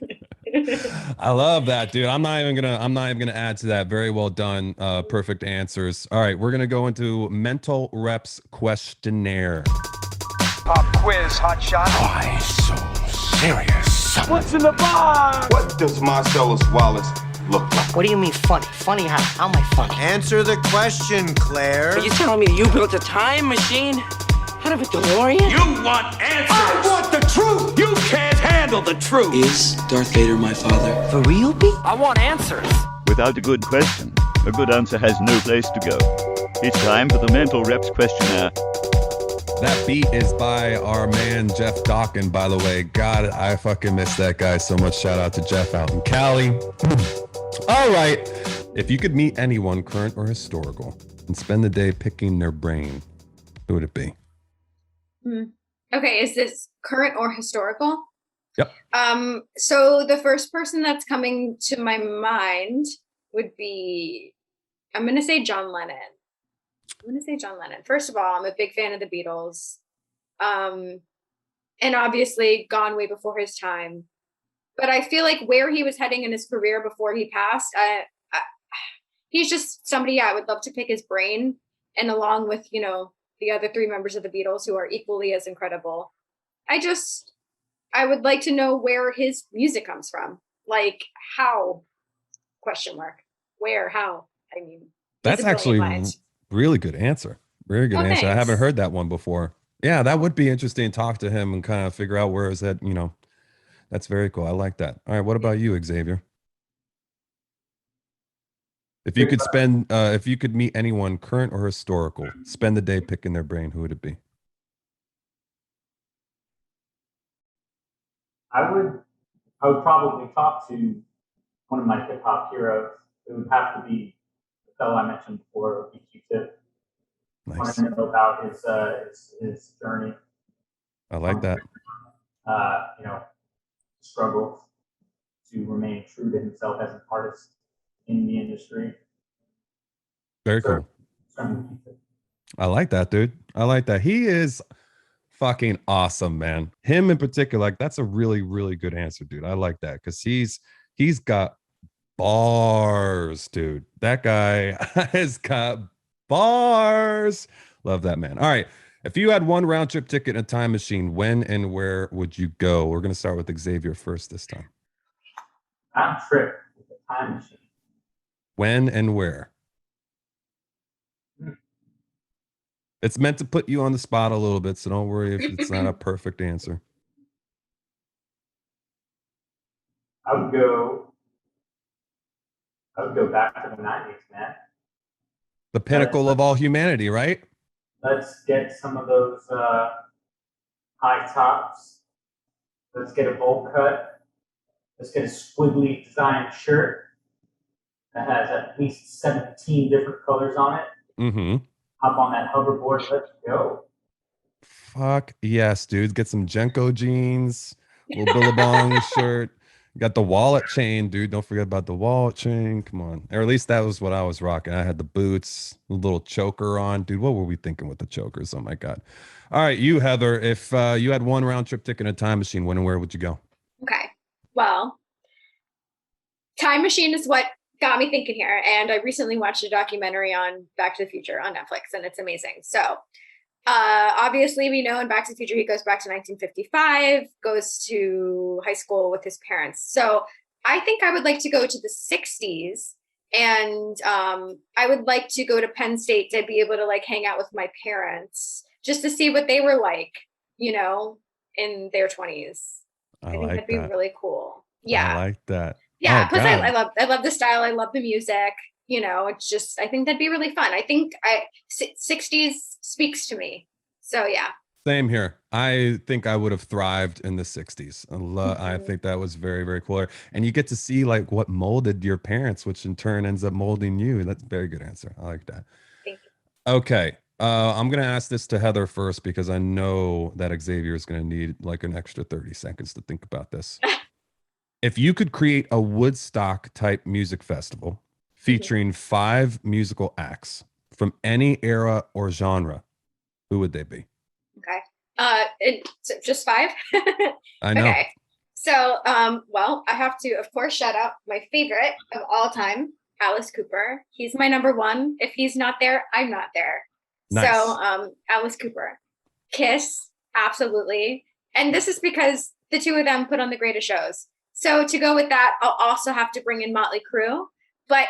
I love that, dude. I'm not even gonna add to that. Very well done. Perfect answers. All right, we're gonna go into mental reps questionnaire. Pop quiz, hot shot. Why so serious? What's in the box? What does Marcellus Wallace look like? What do you mean funny? Funny how? How am I funny? Answer the question, Claire. Are you telling me you built a time machine out of a DeLorean? You want answers. I want the truth. You can't handle the truth. Is Darth Vader my father? For real, B? I want answers. Without a good question, a good answer has no place to go. It's time for the mental reps questionnaire. That beat is by our man Jeff Dawkin, by the way. God, I fucking miss that guy so much. Shout out to Jeff out in Cali. All right. If you could meet anyone, current or historical, and spend the day picking their brain, who would it be? Okay, is this current or historical? Yep. So the first person that's coming to my mind would be, I'm going to say John Lennon. First of all, I'm a big fan of the Beatles. And obviously gone way before his time. But I feel like where he was heading in his career before he passed, he's just somebody I would love to pick his brain. And along with, the other three members of the Beatles who are equally as incredible. I would like to know where his music comes from. Like how, ? Where, how? I mean. That's actually really good answer. Very good answer. I Thanks. haven't heard that one before. Yeah, that would be interesting. Talk to him and kind of figure out where is that, you know, that's very cool. I like that. All right. What about you, Xavier? If you could if you could meet anyone, current or historical, spend the day picking their brain, who would it be? I would probably talk to one of my hip hop heroes. It would have to be the fellow I mentioned before, Q-Tip. Nice. I want to know about his journey. I like that. You know, struggles to remain true to himself as an artist in the industry. Very cool. I like that, dude. I like that. He is fucking awesome, man. Him in particular, like that's a really, really good answer, dude. I like that because he's got bars, dude. That guy has got bars. Love that man. All right. If you had one round trip ticket in a time machine, when and where would you go? We're going to start with Xavier first this time. Round trip with a time machine. When and where? It's meant to put you on the spot a little bit, so don't worry if it's not a perfect answer. I would go back to the 90s, man. The pinnacle of all humanity, right? Let's get some of those high tops. Let's get a bowl cut. Let's get a squiggly designed shirt that has at least 17 different colors on it. Mm-hmm. Hop on that hoverboard. Let's go. Fuck yes, dude. Get some Jenko jeans, little Billabong shirt. Got the wallet chain, dude. Don't forget about the wallet chain. Come on. Or at least that was what I was rocking. I had the boots, a little choker on. Dude, what were we thinking with the chokers? Oh my God. All right, you, Heather, if you had one round trip ticket in a time machine, when and where would you go? Okay. Well, time machine is what got me thinking here. And I recently watched a documentary on Back to the Future on Netflix, and it's amazing. So obviously we know in Back to the Future, he goes back to 1955, goes to high school with his parents. So I think I would like to go to the 60s, and I would like to go to Penn State to be able to like hang out with my parents just to see what they were like, you know, in their 20s. I think that'd be really cool. Yeah. I like that. Yeah. Oh, plus I love the style. I love the music. You know, it's just, I think that'd be really fun. I think 60s speaks to me. So yeah. Same here. I think I would have thrived in the 60s. I think that was very, very cool. And you get to see like what molded your parents, which in turn ends up molding you. That's a very good answer. I like that. Thank you. Okay. I'm going to ask this to Heather first because I know that Xavier is going to need like an extra 30 seconds to think about this. If you could create a Woodstock type music festival featuring 5 musical acts from any era or genre, who would they be? Okay. Just 5? I know. Okay. So, well, I have to, of course, shout out my favorite of all time, Alice Cooper. He's my number one. If he's not there, I'm not there. Nice. So, Alice Cooper. Kiss, absolutely. And this is because the two of them put on the greatest shows. So to go with that, I'll also have to bring in Motley Crue, but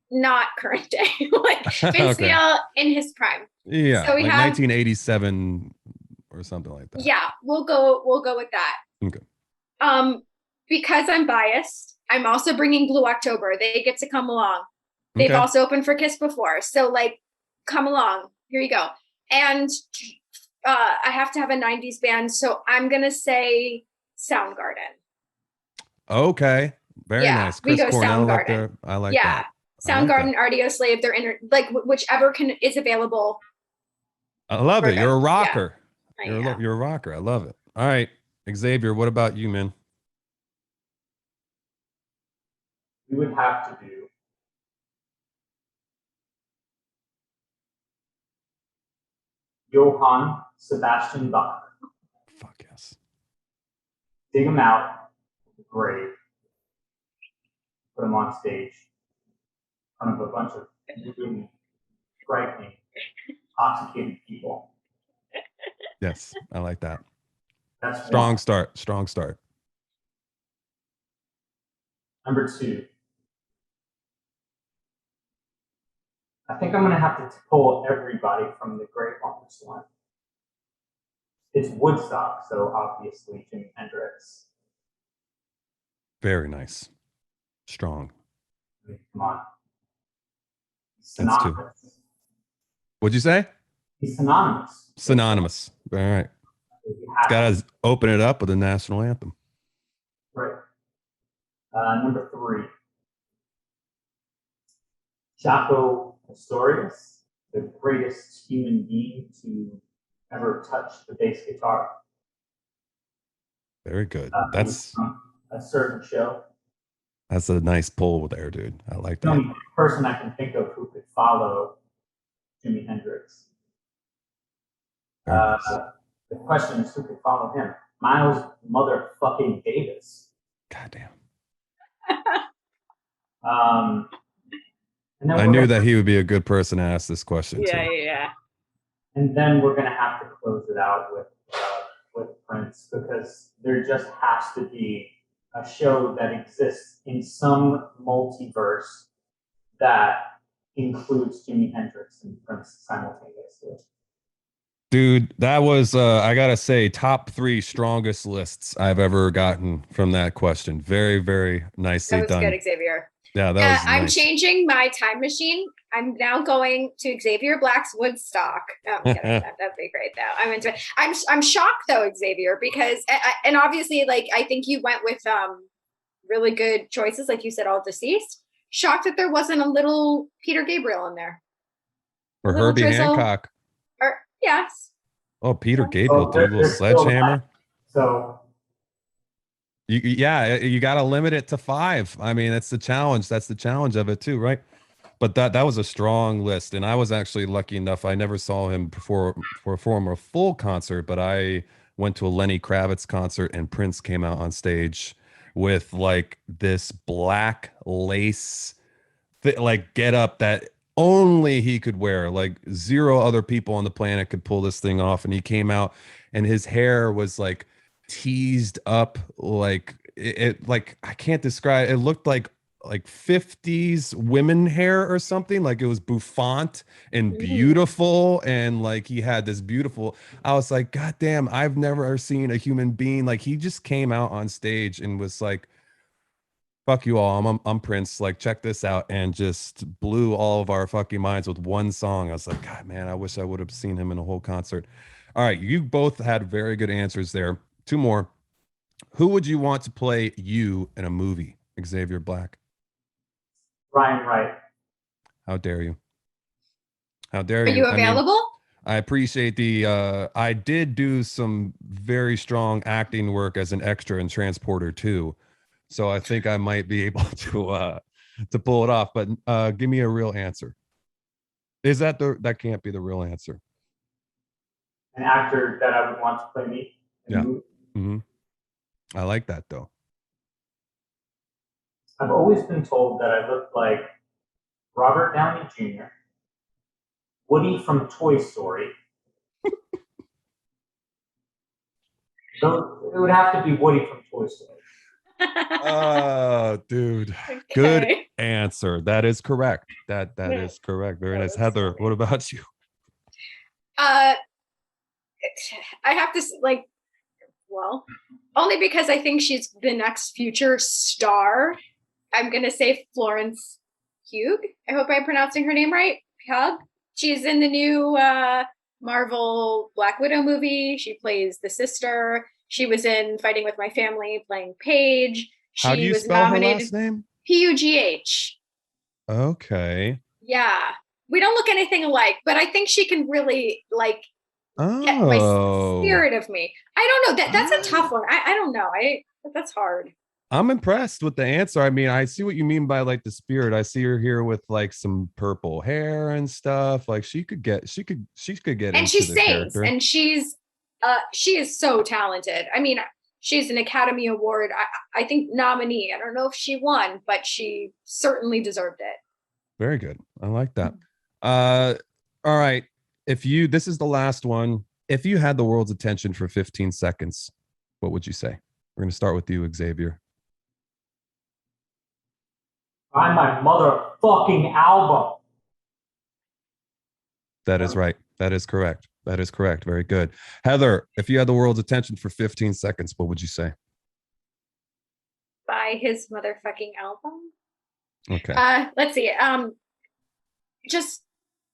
not current day, like Vince Neil in his prime. Yeah, so we like have 1987 or something like that. Yeah, we'll go with that. Okay. Because I'm biased, I'm also bringing Blue October. They get to come along. They've also opened for Kiss before, so like, come along. Here you go. And I have to have a 90s band, so I'm gonna say Soundgarden. Okay, very nice. Chris Cornell up there. I like that. Soundgarden, RDO Slave. They're like whichever is available. I love it. You're a rocker. Yeah. You're a rocker. I love it. All right, Xavier, what about you, man? We would have to do Johann Sebastian Bach. Fuck yes. Dig him out of the grave. Put him on stage in front of a bunch of really frightening, intoxicated people. Yes, I like that. That's strong one. start. Strong start. Number 2. I think I'm going to have to pull everybody from the grape on this one. It's Woodstock, so obviously Jimi Hendrix. Very nice. Strong. I mean, come on. He's That's two. synonymous. What'd you say? He's synonymous. Synonymous. All right. Got to open it up with the national anthem. Right. Number 3. Jaco Pastorius, the greatest human being to ever touch the bass guitar. Very good. That's a certain show. That's a nice pull there, dude. I like The that. only person I can think of who could follow Jimi Hendrix. Nice. The question is who could follow him? Miles motherfucking Davis. Goddamn. And then I knew that he would be a good person to ask this question too. Yeah. And then we're gonna have to close it out with Prince, because there just has to be a show that exists in some multiverse that includes Jimi Hendrix and Prince simultaneously. Dude, that was I gotta say, top 3 strongest lists I've ever gotten from that question. Very, very nicely That was done. good, Xavier. Yeah, that was I'm nice. changing my time machine. I'm now going to Xavier Black's Woodstock. Oh, I'm kidding. That'd be great, though. I'm into it. I'm shocked though, Xavier, because and obviously, like, I think you went with really good choices, like you said, all deceased. Shocked that there wasn't a little Peter Gabriel in there. Or Herbie drizzle. Hancock. Or yes. Oh, Peter Gabriel, dude, a little sledgehammer. So you got to limit it to 5. I mean, that's the challenge. That's the challenge of it too, right? But that was a strong list, and I was actually lucky enough. I never saw him perform a full concert, but I went to a Lenny Kravitz concert, and Prince came out on stage with like this black lace, like get up that only he could wear. Like 0 other people on the planet could pull this thing off, and he came out, and his hair was like teased up, like it like I can't describe. It looked like 50s women hair or something. Like it was bouffant and beautiful, and like he had this beautiful. I was like, God damn, I've never seen a human being like he just came out on stage and was like, fuck you all, I'm Prince, like check this out, and just blew all of our fucking minds with one song. I was like, God, man, I wish I would have seen him in a whole concert. All right, you both had very good answers there. 2 more. Who would you want to play you in a movie? Xavier Black. Brian Wright. How dare you? How dare you? Are you available? I appreciate the I did do some very strong acting work as an extra in Transporter 2. So I think I might be able to pull it off, but give me a real answer. Is that that can't be the real answer? An actor that I would want to play me. Yeah. Mm-hmm. I like that though. I've always been told that I look like Robert Downey Jr., Woody from Toy Story. So it would have to be Woody from Toy Story. Oh, dude. Okay. Good answer. That is correct. That is correct. Very nice. Heather, what about you? I have to only because I think she's the next future star. I'm going to say Florence Pugh. I hope I'm pronouncing her name right. Pugh. She's in the new Marvel Black Widow movie. She plays the sister. She was in Fighting with My Family playing Paige. How do you spell her last name? Pugh. Okay. Yeah. We don't look anything alike, but I think she can really get my spirit of me. I don't know. That's a tough one. I don't know. That's hard. I'm impressed with the answer. I mean, I see what you mean by like the spirit. I see her here with like some purple hair and stuff. Like she could get And into she the sings, character. and she is so talented. I mean, she's an Academy Award, I think, nominee. I don't know if she won, but she certainly deserved it. Very good. I like that. All right. This is the last one. If you had the world's attention for 15 seconds, what would you say? We're going to start with you, Xavier. Buy my motherfucking album. That is right. That is correct. That is correct. Very good. Heather, if you had the world's attention for 15 seconds, what would you say? Buy his motherfucking album. Okay. Let's see. Just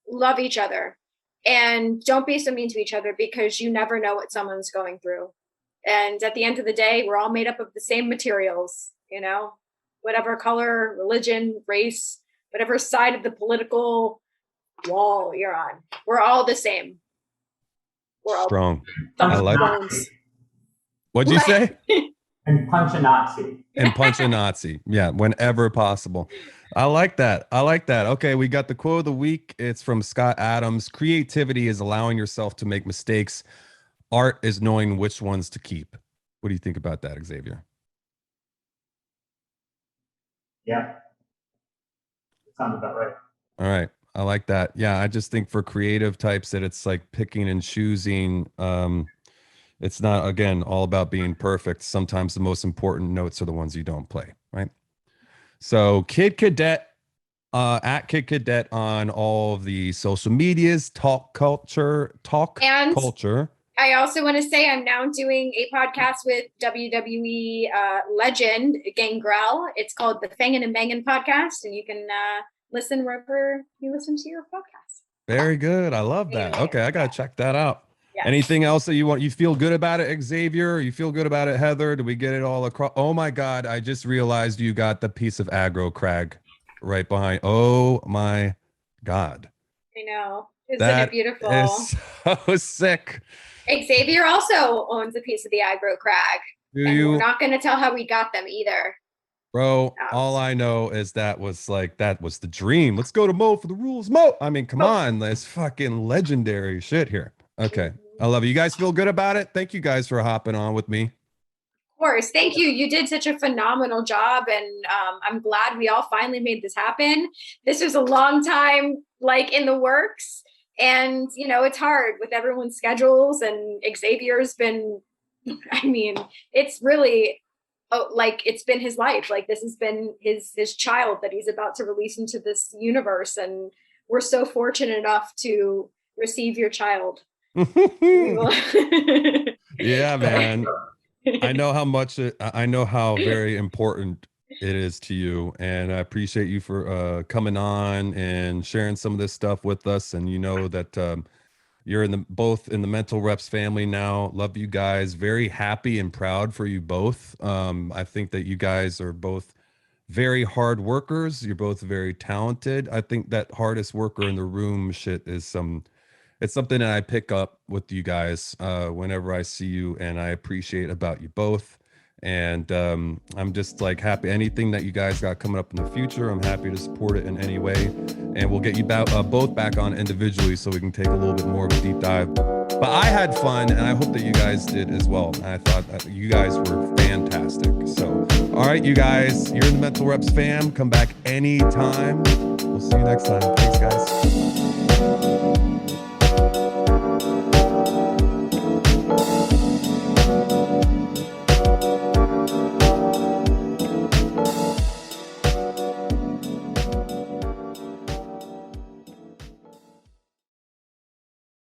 love each other and don't be so mean to each other, because you never know what someone's going through. And at the end of the day, we're all made up of the same materials, you know, whatever color, religion, race, whatever side of the political wall you're on. We're all the same. We're all strong. I like bones. What'd you say? And punch a Nazi. And punch a Nazi. Yeah, whenever possible. I like that. I like that. Okay, we got the quote of the week. It's from Scott Adams. Creativity is allowing yourself to make mistakes. Art is knowing which ones to keep. What do you think about that, Xavier? Yeah. Sounds about right. All right. I like that. Yeah, I just think for creative types that it's like picking and choosing. It's not, again, all about being perfect. Sometimes the most important notes are the ones you don't play, right? So Kid Cadet, at Kid Cadet on all of the social medias, Talkulture. I also want to say I'm now doing a podcast with WWE legend Gangrel. It's called the Fangin' and Bangin' Podcast, and you can listen wherever you listen to your podcast. Very good. I love that. Okay, I gotta check that out. Yeah. Anything else that you feel good about it, Xavier? You feel good about it, Heather? Did we get it all across? Oh my God, I just realized you got the piece of aggro crag right behind. Oh my God. I know. Isn't it beautiful? It's so sick. Xavier also owns a piece of the aggro crag. We're not going to tell how we got them either. Bro, all I know is that was the dream. Let's go to Mo for the rules. Mo. I mean, come on. That's fucking legendary shit here. Okay. I love it. You guys feel good about it? Thank you guys for hopping on with me. Of course. Thank you. You did such a phenomenal job. And I'm glad we all finally made this happen. This was a long time in the works. And, you know, it's hard with everyone's schedules, and Xavier's been, I mean, it's really it's been his life. This has been his child that he's about to release into this universe. And we're so fortunate enough to receive your child. Yeah, man. I know how very important it is to you, and I appreciate you for coming on and sharing some of this stuff with us. And you know that you're both in the Mental Reps family now. Love you guys. Very happy and proud for you both. I think that you guys are both very hard workers. You're both very talented. I think that hardest worker in the room shit is it's something that I pick up with you guys whenever I see you, and I appreciate about you both. And I'm just happy. Anything that you guys got coming up in the future, I'm happy to support it in any way. And we'll get you both back on individually so we can take a little bit more of a deep dive. But I had fun, and I hope that you guys did as well. And I thought that you guys were fantastic. So, all right, you guys, you're in the Mental Reps fam. Come back anytime. We'll see you next time. Thanks, guys.